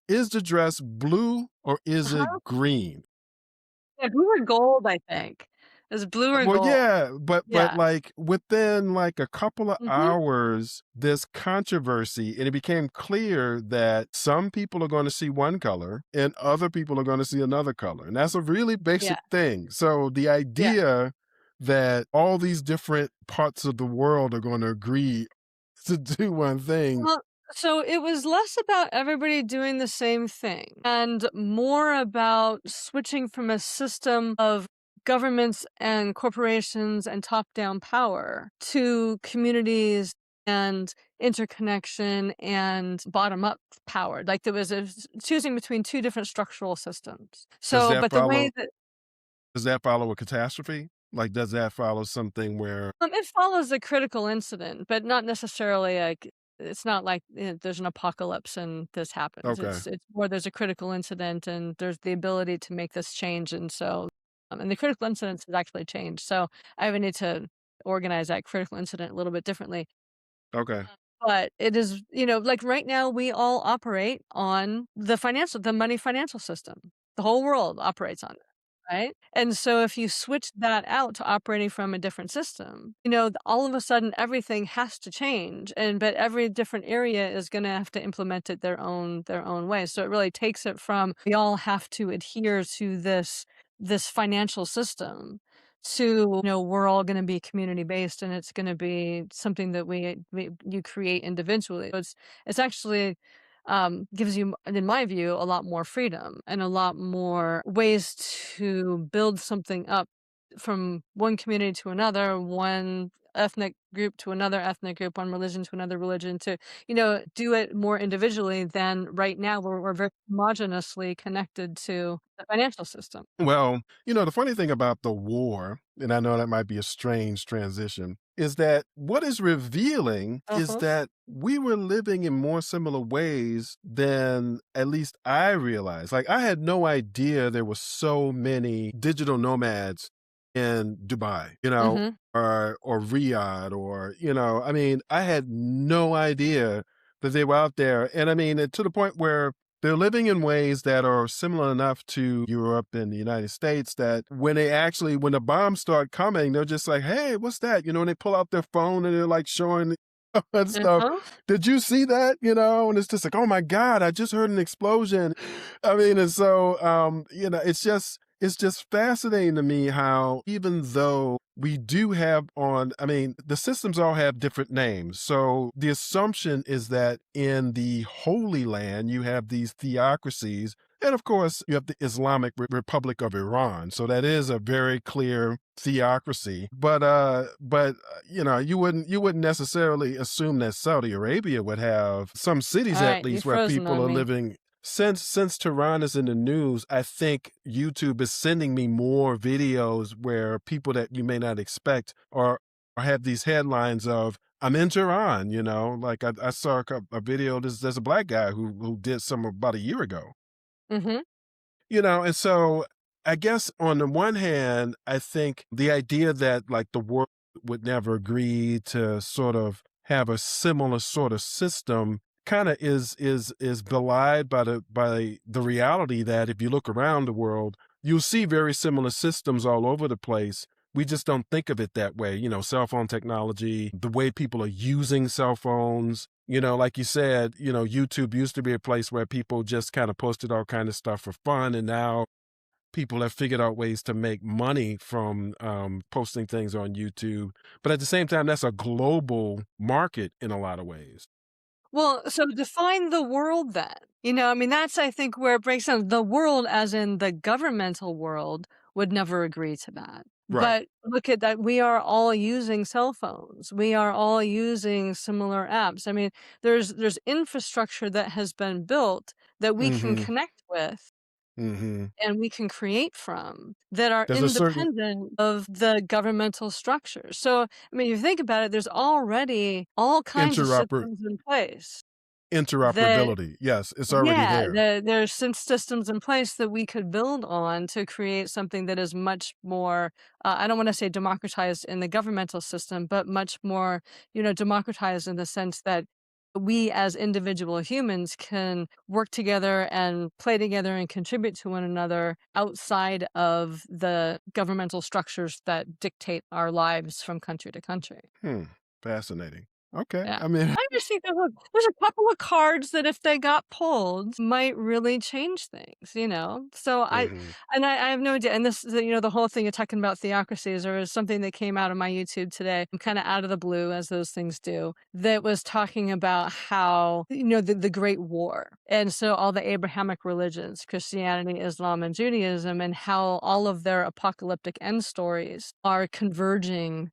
is the dress blue or is it Uh-huh. green? Yeah, we were gold, I think. Is blue or Well, gold. yeah, but, Yeah. like, within, like, a couple of Mhm. hours, this controversy and it became clear that some people are gonna see one color and other people are gonna see another color, and that's a really Yeah. basic thing. So, the Yeah. idea that all these different parts of the world are gonna agree to do one thing. Well, so it was less about everybody doing the same thing and more about switching from a system of governments and corporations and top-down power to communities and interconnection and bottom-up power. Like there was choosing between two different structural systems. Does So, that but the way follow that does that follow a catastrophe? Like, does that follow something where it follows a critical incident, but not necessarily like it's not like, there's an apocalypse and this happens. okay, It's more there's a critical incident and there's the ability to make this change, and so and the critical incident has actually changed, so I would need to organize that critical incident a little bit differently. okay. But it is, like right now we all operate on the money financial system. The whole world operates on it, right? And so if you switch that out to operating from a different system, all of a sudden everything has to change. But every different area is gonna have to implement it their own way. So it really takes it from we all have to adhere to this financial system to, we're all gonna be community based and it's gonna be something that we you create individually. So it's actually, gives you, in my view, a lot more freedom and a lot more ways to build something up from one community to another, one ethnic group to another ethnic group, one religion to another religion, to, do it more individually than right now where we're very homogeneously connected to the financial system. Well, the funny thing about the war, and I know that might be a strange transition, is that what is revealing is Uh-huh. that we were living in more similar ways than at least I realized. Like, I had no idea there were so many digital nomads in Dubai, Mhm. or Riyadh, or, I mean, I had no idea that they were out there. And I mean, to the point where they're living in ways that are similar enough to Europe and the United States that when the bombs start coming, they're just like, "Hey, what's that?" And they pull out their phone and they're like showing that stuff. Uh-huh. "Did you see that?" And it's just like, "Oh my God, I just heard an explosion." I mean, and so, it's just fascinating to me how even though we do have I mean, the systems all have different names. So the assumption is that in the Holy Land, you have these theocracies. And of course, you have the Islamic Republic of Iran. So that is a very clear theocracy. You wouldn't necessarily assume that Saudi Arabia would have some cities at Alright, you've least where frozen people on are me. living. Since Tehran is in the news, I think YouTube is sending me more videos where people that you may not expect or have these headlines of "I'm in Tehran." Like I saw a video. There's a black guy who did some about a year ago. Mhm. And so I guess on the one hand, I think the idea that like the world would never agree to sort of have a similar sort of system kind of is belied by the reality that if you look around the world, you'll see very similar systems all over the place. We just don't think of it that way. Cell phone technology, the way people are using cell phones, like you said, YouTube used to be a place where people just kind of posted all kind of stuff for fun, and now people have figured out ways to make money from posting things on YouTube. But at the same time, that's a global market in a lot of ways. Well, so define the world then. I mean, that's I think where it breaks down. The world as in the governmental world would never agree to that. Right. But look at that, we are all using cell phones. We are all using similar apps. I mean, there's infrastructure that has been built that we can Hmm. connect with Hmm. and we can create from that are There's a certain independent of the governmental structure. So, I mean, if you think about it, there's already all kinds of interoper systems in place that interoperability. Yes, it's already yeah, there. there's some systems in place that we could build on to create something that is much more, I don't wanna say democratized in the governmental system, but much more, democratized in the sense that we as individual humans can work together and play together and contribute to one another outside of the governmental structures that dictate our lives from country to country. Hmm. Fascinating. Okay. Yeah. I mean, I just think there's a couple of cards that if they got pulled might really change things, you know? So mhm. I have no idea. And this, the whole thing you're talking about theocracies, or is something that came out of my YouTube today, kind of out of the blue, as those things do, that was talking about how, the Great War. And so all the Abrahamic religions, Christianity, Islam, and Judaism, and how all of their apocalyptic end stories are converging,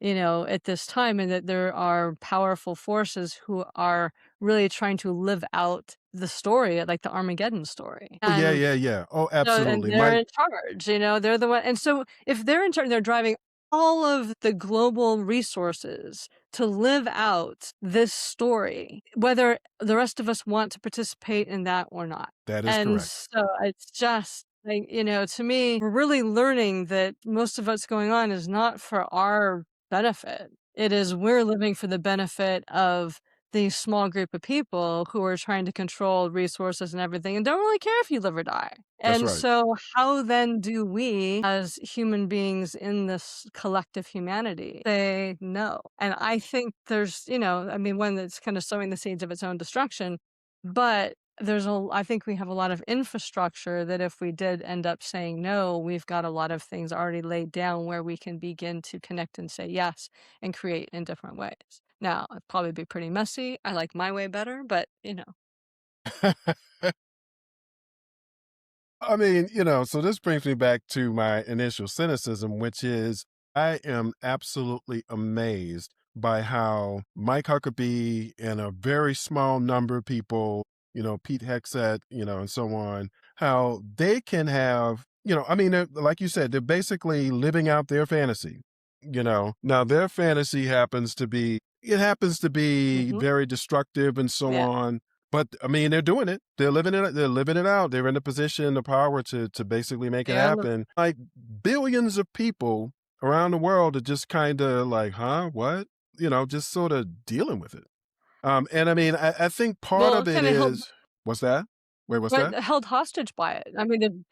at this time, and that there are powerful forces who are really trying to live out the story, like the Armageddon story. Oh, yeah, And yeah, yeah. Oh, and absolutely. they're My in charge, they're the one. And so if they're in charge, they're driving all of the global resources to live out this story, whether the rest of us want to participate in that or not. that is And correct. so it's just like, to me, we're really learning that most of what's going on is not for our benefit. It is we're living for the benefit of the small group of people who are trying to control resources and everything and don't really care if you live or die. That's And right. so, how then do we, as human beings in this collective humanity, say no? And I think there's, I mean, one that's kind of sowing the seeds of its own destruction, but I think we have a lot of infrastructure that if we did end up saying no, we've got a lot of things already laid down where we can begin to connect and say yes and create in different ways. Now, it'd probably be pretty messy. I like my way better, but I mean, so this brings me back to my initial cynicism, which is I am absolutely amazed by how Mike Huckabee and a very small number of people, Pete Hegseth, and so on, how they can have, I mean, like you said, they're basically living out their fantasy. Now their fantasy happens to be Mhm. very destructive and so Yeah. on, but I mean, they're doing it. They're living it out. They're in the position, the power to basically make it Yeah. happen. Like billions of people around the world are just kind of like, huh, what? Just sort of dealing with it. And I mean, I think part Well, of it kinda held is what's that? Wait, what's but that? held hostage by it. I mean,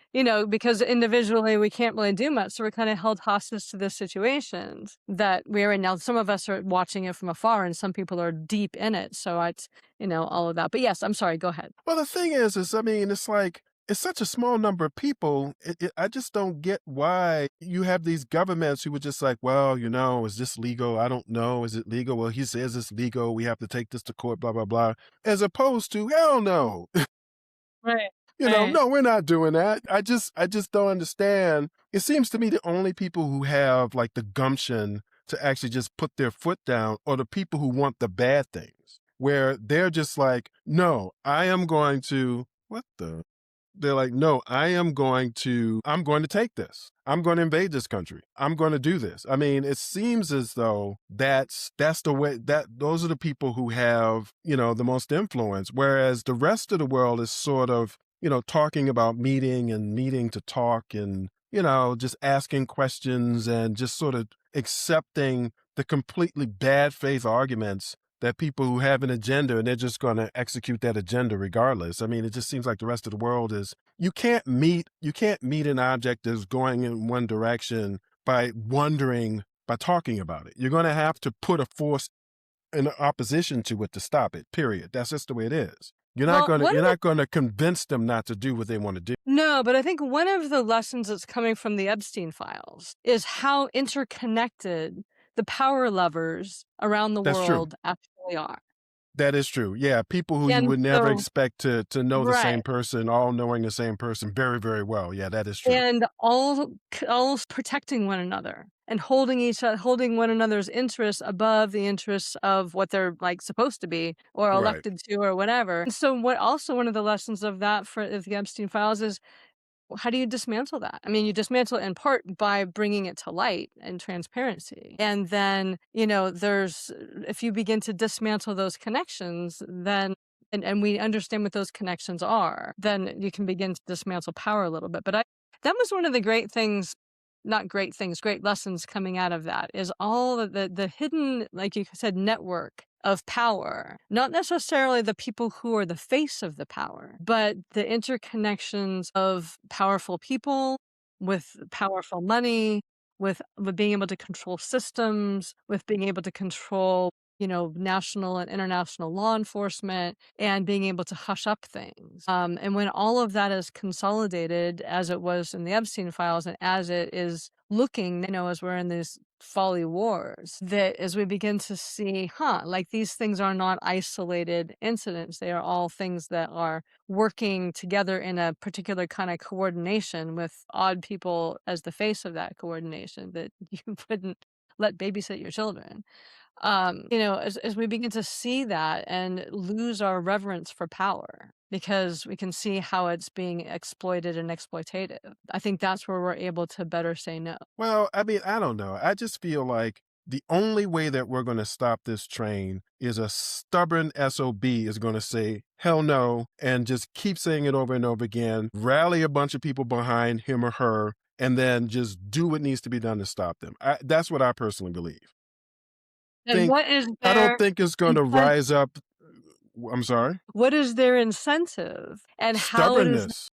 because individually we can't really do much, so we're kinda held hostage to the situations that we're in now. Some of us are watching it from afar, and some people are deep in it, so it's, all of that. But yes, I'm sorry, go ahead. Well, the thing is I mean, it's like it's such a small number of people. I just don't get why you have these governments who were just like, well, is this legal? I don't know. Is it legal? Well, he says it's legal. We have to take this to court, blah, blah, blah. As opposed to, hell no. Right, right. No, we're not doing that. I just don't understand. It seems to me the only people who have like the gumption to actually just put their foot down are the people who want the bad things, where they're just like, no, I am going to, what the? They're like, no, I'm going to take this. I'm going to invade this country. I'm going to do this. I mean, it seems as though that's the way that those are the people who have, the most influence. Whereas the rest of the world is sort of, talking about meeting and meeting to talk and, just asking questions and just sort of accepting the completely bad faith arguments that people who have an agenda and they're just going to execute that agenda regardless. I mean, it just seems like the rest of the world is you can't meet an object that's going in one direction by talking about it. You're going to have to put a force in opposition to it to stop it. Period. That's just the way it is. You're not Well, going to one you're of the not going to convince them not to do what they want to do. No, but I think one of the lessons that's coming from the Epstein files is how interconnected the power levers around the That's true. world actually are. That is true. Yeah, people who you And would never so expect to know the right. same person, all knowing the same person very, very well. Yeah, that is true. And all protecting one another and holding one another's interests above the interests of what they're, like, supposed to be or Right. elected to or whatever. And so one of the lessons of that for the Epstein files is, how do you dismantle that? I mean, you dismantle it in part by bringing it to light and transparency. And then, if you begin to dismantle those connections, then and we understand what those connections are, then you can begin to dismantle power a little bit. But that was one of the great things, not great things, great lessons coming out of that is all of the hidden, like you said, network of power. Not necessarily the people who are the face of the power, but the interconnections of powerful people with powerful money, with being able to control systems, with being able to control, national and international law enforcement, and being able to hush up things. And when all of that is consolidated, as it was in the Epstein files, and as it is looking, as we're in these folly wars, that as we begin to see, like these things are not isolated incidents. They are all things that are working together in a particular kind of coordination with odd people as the face of that coordination, that you wouldn't let babysit your children. As we begin to see that and lose our reverence for power because we can see how it's being exploited and exploitative, I think that's where we're able to better say no. Well, I mean, I don't know. I just feel like the only way that we're going to stop this train is a stubborn SOB is going to say, hell no, and just keep saying it over and over again, rally a bunch of people behind him or her, and then just do what needs to be done to stop them. That's what I personally believe. And what is I don't their think it's going to incen rise up. I'm sorry? what is their incentive, and Stubbornness.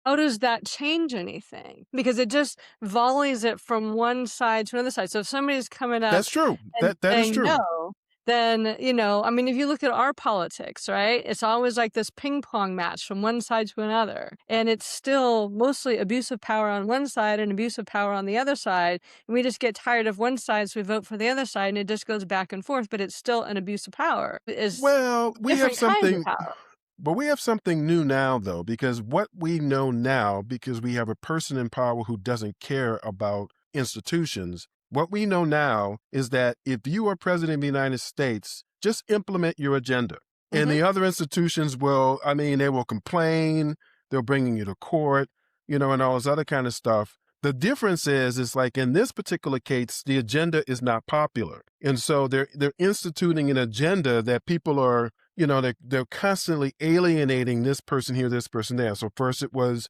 how does that change anything? Because it just volleys it from one side to another side. So if somebody's coming up That's true. and That is saying true. no, then, I mean, if you look at our politics, right? It's always like this ping pong match from one side to another. And it's still mostly abuse of power on one side and abuse of power on the other side. And we just get tired of one side, so we vote for the other side, and it just goes back and forth, but it's still an abuse of power. It's Well, we have different kinds of something, power. but we have something new now, though, because what we know now, because we have a person in power who doesn't care about institutions, what we know now is that if you are president of the United States, just implement your agenda. And Mhm. the other institutions will, I mean, they will complain, they'll bring you to court, and all this other kind of stuff. The difference is like in this particular case, the agenda is not popular. And so they're instituting an agenda that people are, they're constantly alienating this person here, this person there. So first it was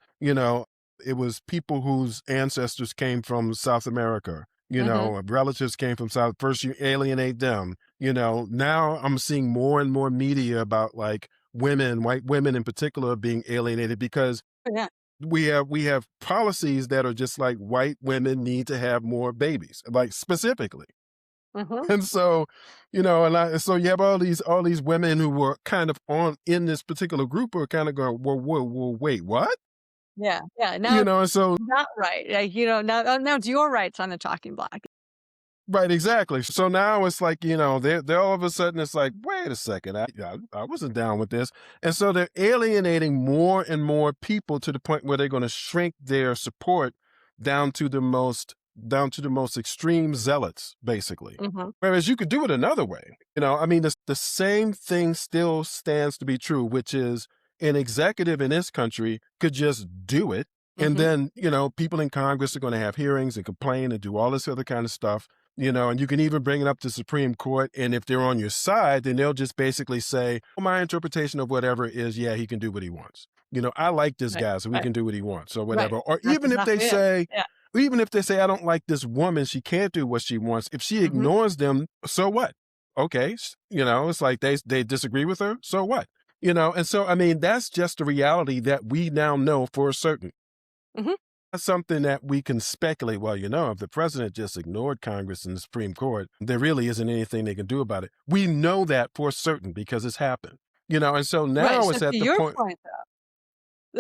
people whose ancestors came from South America, Mhm. relatives came from South. First you alienate them, now I'm seeing more and more media about like women, white women in particular, being alienated because Yeah. we have policies that are just like white women need to have more babies, like specifically. Mhm. And so, so you have all these women who were kind of on in this particular group who are kind of going, whoa, whoa, whoa, wait, what? Yeah. Yeah. Now And so not right. Like, now it's your rights on the talking block. right, exactly. So now it's like, they're all of a sudden it's like, wait a second, I wasn't down with this. And so they're alienating more and more people to the point where they're going to shrink their support down to the most extreme zealots, basically. Mhm. Whereas you could do it another way. I mean, the same thing still stands to be true, which is an executive in this country could just do it. And Mhm. then, people in Congress are going to have hearings and complain and do all this other kind of stuff, and you can even bring it up to Supreme Court. And if they're on your side, then they'll just basically say, well, my interpretation of whatever is, yeah, he can do what he wants. I like this Right. guy, so he Right. can do what he wants or Right. whatever. Or That's exactly it. Yeah. even if they say, I don't like this woman, she can't do what she wants. If she Mhm. ignores them, so what? Okay. It's like they disagree with her. So what? And so, I mean, that's just the reality that we now know for certain. Mhm. That's something that we can speculate. Well, if the president just ignored Congress and the Supreme Court, there really isn't anything they can do about it. We know that for certain because it's happened. And so Right. now So it's to at the your point. point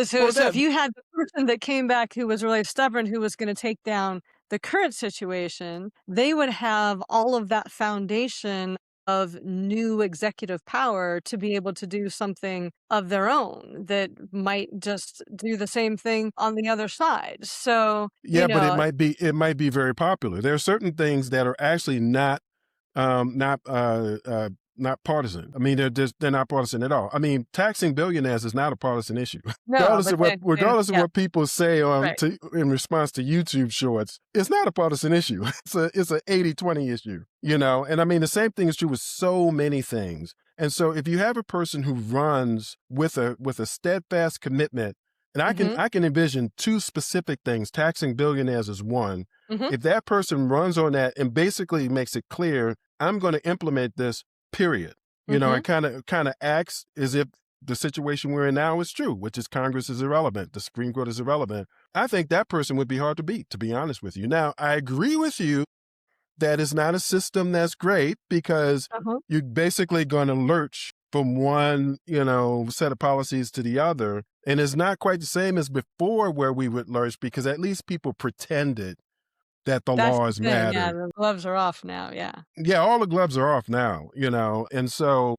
so Well, so that if you had the person that came back who was really stubborn, who was gonna take down the current situation, they would have all of that foundation of new executive power to be able to do something of their own that might just do the same thing on the other side. So, yeah, but it might be very popular. There are certain things that are actually not um, not uh, uh, not partisan. I mean, they're not partisan at all. I mean, taxing billionaires is not a partisan issue. no, regardless but of what they regardless of yeah, what people say right. in response to YouTube shorts, it's not a partisan issue. It's a 80-20 issue, And I mean, the same thing is true with so many things. And so if you have a person who runs with a steadfast commitment, and I can Mhm. I can envision two specific things, taxing billionaires is one. Mhm. If that person runs on that and basically makes it clear, I'm going to implement this, period. Mhm. It kind of acts as if the situation we're in now is true, which is Congress is irrelevant, the Supreme Court is irrelevant. I think that person would be hard to beat, to be honest with you. Now, I agree with you that is not a system that's great because Uh-huh. you're basically going to lurch from one, set of policies to the other. And it's not quite the same as before where we would lurch because at least people pretended that the That's the laws thing, yeah, mattered. the gloves are off now, yeah. Yeah, all the gloves are off now, and so,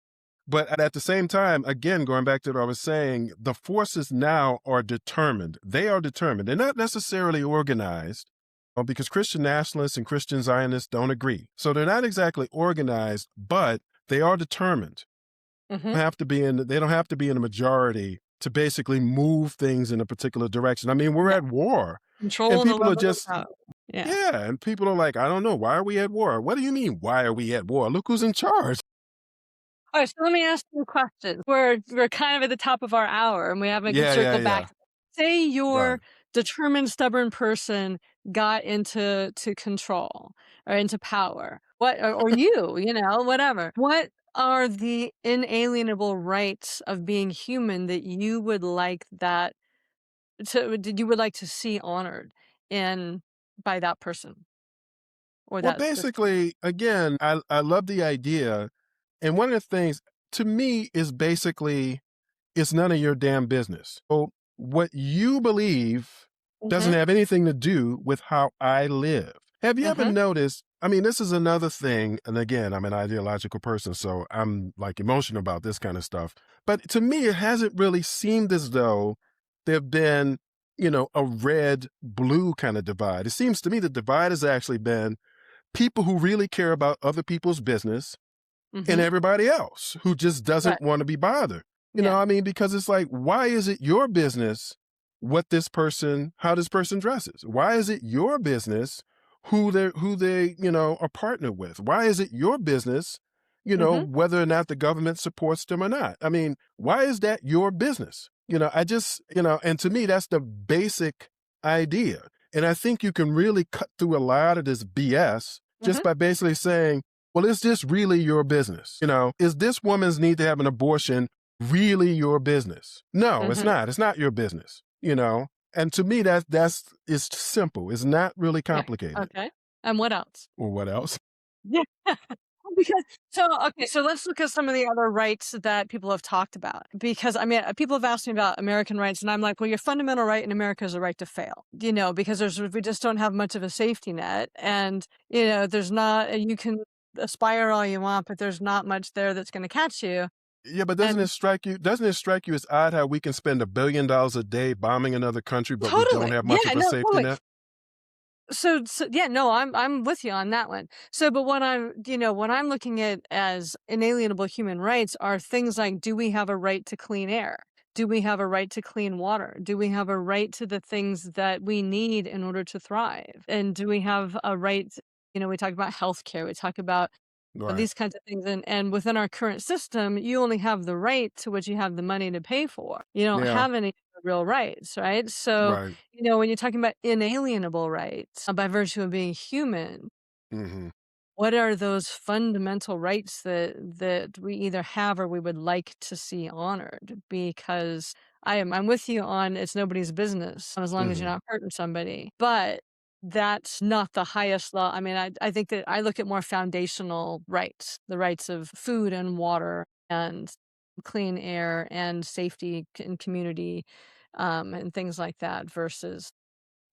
but at the same time, again, going back to what I was saying, the forces now are determined. They are determined. They're not necessarily organized because Christian nationalists and Christian Zionists don't agree. So they're not exactly organized, but they are determined. Mhm. They don't have to be in a majority to basically move things in a particular direction. I mean, we're Yeah, at war and control the people are levers of just power. Yeah. yeah, and people are like, I don't know, why are we at war? What do you mean, why are we at war? Look who's in charge. Alright, so let me ask you a question. We're kind of at the top of our hour, and we haven't Yeah, yeah, circled back. yeah. Say your Right. determined, stubborn person got into control or into power. What or you, whatever. What are the inalienable rights of being human that you would like to see honored in by that person or Well, that system? basically, again, I love the idea. And one of the things to me is basically it's none of your damn business. So what you believe doesn't Mhm, have anything to do with how I live. Have you ever mhm, noticed? I mean, this is another thing. And again, I'm an ideological person, so I'm like emotional about this kind of stuff. But to me, it hasn't really seemed as though there've been, a red blue kind of divide. It seems to me the divide has actually been people who really care about other people's business and mhm. everybody else who just Right, doesn't want to be bothered. yeah. I mean, because it's like, why is it your business how this person dresses? Why is it your business who they, are partnered with? Why is it your business, Mhm, whether or not the government supports them or not? I mean, why is that your business? I just, and to me, that's the basic idea. And I think you can really cut through a lot of this BS just mhm, by basically saying, well, is this really your business? Is this woman's need to have an abortion really your business? No, it's mhm. not. It's not your business, And to me, that's it's simple. It's not really Right, complicated. okay. And what else? Or what else? Yeah. Because okay, so let's look at some of the other rights that people have talked about. Because, I mean, people have asked me about American rights, and I'm like, "Well, your fundamental right in America is the right to fail." Because we just don't have much of a safety net, and, there's not you can aspire all you want, but there's not much there that's gonna catch you, Yeah, but and doesn't it strike you as odd how we can spend $1 billion a day bombing another country, but we don't totally. have Yeah, much of a no, safety totally. net? So yeah, no, I'm with you on that one. So, but what I'm looking at as inalienable human rights are things like, do we have a right to clean air? Do we have a right to clean water? Do we have a right to the things that we need in order to thrive? And do we have a right, we talk about healthcare, we talk about Right. these kinds of things, and within our current system, you only have the right to what you have the money to pay for. You don't Yeah. have any real rights, right? So, Right. when you're talking about inalienable rights, by virtue of being human, Hmm. what are those fundamental rights that we either have or we would like to see honored? Because I'm with you on it's nobody's business as long as you're Hmm. not hurting somebody. But that's not the highest law. I mean, I think that I look at more foundational rights, the rights of food and water and clean air and safety in community, and things like that versus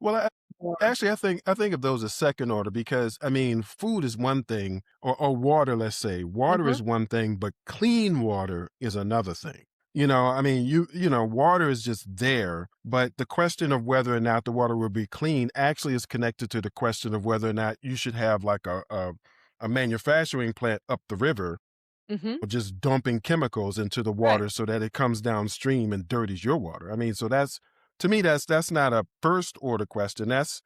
Well, war. actually, I think of those as second order because I mean, food is one thing, or water. Let's say water Mhm, is one thing, but clean water is another thing. I mean, water is just there, but the question of whether or not the water will be clean actually is connected to the question of whether or not you should have like a manufacturing plant up the river mhm, or just dumping chemicals into the right, water so that it comes downstream and dirties your water. I mean, so that's to me that's not a first order question. That's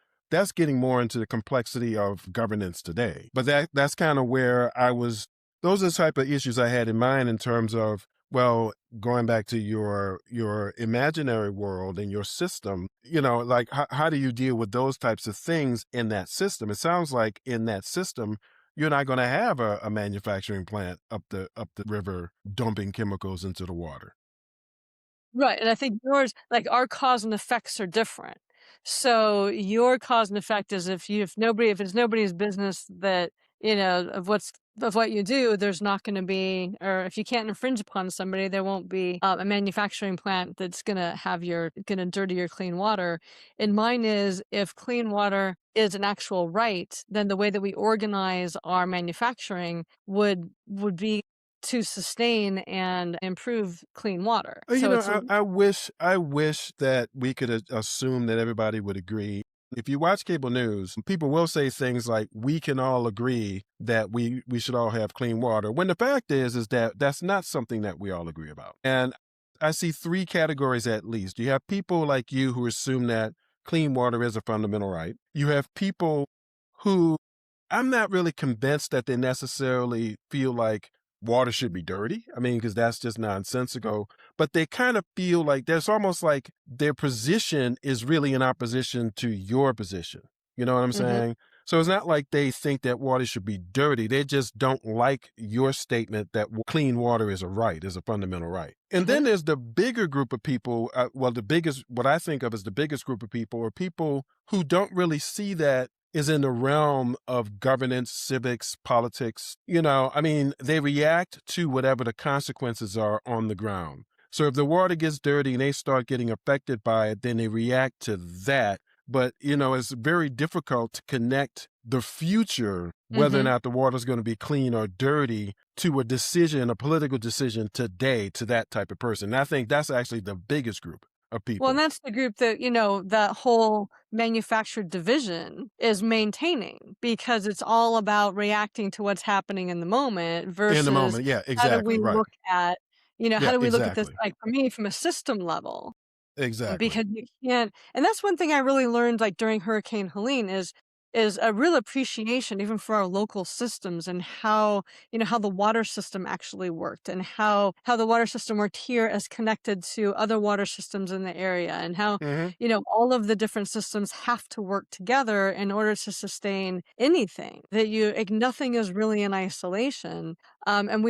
getting more into the complexity of governance today. But that's kind of where I was those are the type of issues I had in mind in terms of well, going back to your imaginary world and your system, like how do you deal with those types of things in that system? It sounds like in that system you're not going to have a manufacturing plant up the river dumping chemicals into the water. Right, and I think yours like, our cause and effects are different. So, your cause and effect is if it's nobody's business that, of what you do, there's not gonna be or if you can't infringe upon somebody, there won't be, a manufacturing plant that's gonna dirty your clean water. And mine is, if clean water is an actual right, then the way that we organize our manufacturing would be to sustain and improve clean water. You So know, it's a I wish that we could assume that everybody would agree. If you watch cable news, people will say things like, "We can all agree that we should all have clean water." When the fact is that that's not something that we all agree about. And I see three categories at least. You have people like you who assume that clean water is a fundamental right. You have people who I'm not really convinced that they necessarily feel like water should be dirty. I mean, because that's just nonsensical. But they kind of feel like there's almost like their position is really in opposition to your position. You know what I'm mhm, saying? So it's not like they think that water should be dirty. They just don't like your statement that clean water is a right, is a fundamental right. And mhm, then there's the bigger group of people. Well, what I think of as the biggest group of people are people who don't really see that is in the realm of governance, civics, politics. I mean, they react to whatever the consequences are on the ground. So if the water gets dirty and they start getting affected by it, then they react to that. But, it's very difficult to connect the future, whether or mhm. not the water is going to be clean or dirty, to a decision, a political decision today to that type of person. And I think that's actually the biggest group of Well, and people that's the group that, that whole manufactured division is maintaining because it's all about reacting to what's happening in the moment in the versus moment. Yeah, how do we exactly. Right. look at, how Yeah, do we look at this, exactly. like, for me, from a system level? Exactly. Because you can't and that's one thing I really learned, like, during Hurricane Helene is a real appreciation even for our local systems and how, how the water system actually worked and how the water system worked here as connected to other water systems in the area and how, Mhm. all of the different systems have to work together in order to sustain anything. That you like, nothing is really in isolation, and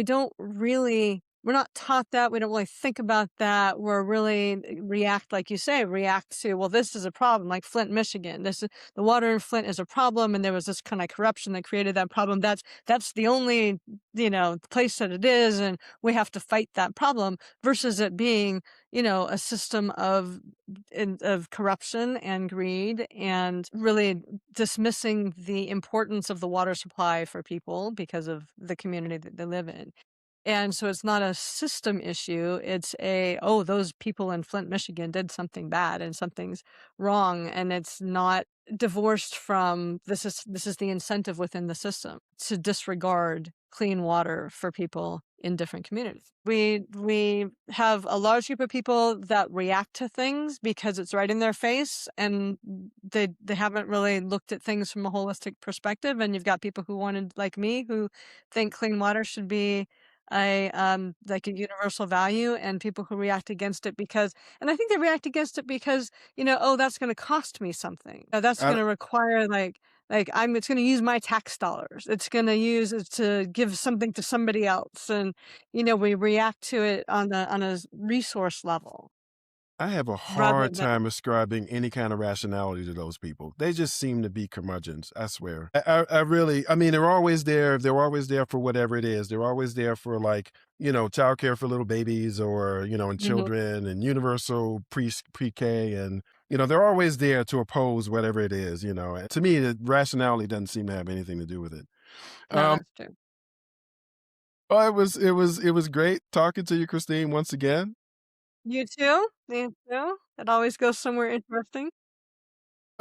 we're not taught that, we don't really think about that, we're really react like you say, react to, "Well, this is a problem," like Flint, Michigan. This is the water in Flint is a problem, and there was this kinda corruption that created that problem. That's the only, place that it is, and we have to fight that problem, versus it being, a system of corruption and greed and really dismissing the importance of the water supply for people because of the community that they live in. And so it's not a system issue. It's oh, those people in Flint, Michigan did something bad and something's wrong. And it's not divorced from this is the incentive within the system to disregard clean water for people in different communities. We have a large group of people that react to things because it's right in their face and they haven't really looked at things from a holistic perspective. And you've got people who wanted like me who think clean water should be like a universal value and people who react against it because and I think they react against it because, oh, that's gonna cost me something. That's I gonna require like I'm it's gonna use my tax dollars. It's gonna use it to give something to somebody else. And, we react to it on a resource level I have a rather hard than time ascribing any kind of rationality to those people. They just seem to be curmudgeons, I swear. I really, I mean, they're always there. They're always there for whatever it is. They're always there for like, childcare for little babies or, and Mhm. children and universal pre-K. And, they're always there to oppose whatever it is, And to me, the rationality doesn't seem to have anything to do with it. No, Um, that's true. well, it was great talking to you, Christine, once again. You too? You too? It always goes somewhere interesting.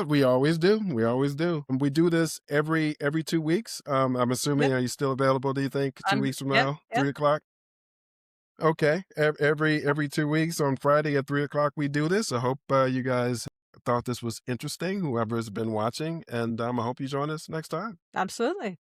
We always do. We always do. And we do this every 2 weeks. I'm assuming, Yep. are you still available, do you think, 2 weeks from Yep, now, yep. 3 o'clock? Okay. Every 2 weeks on Friday at 3 o'clock, we do this. I hope you guys thought this was interesting, whoever has been watching, and I hope you join us next time. Absolutely.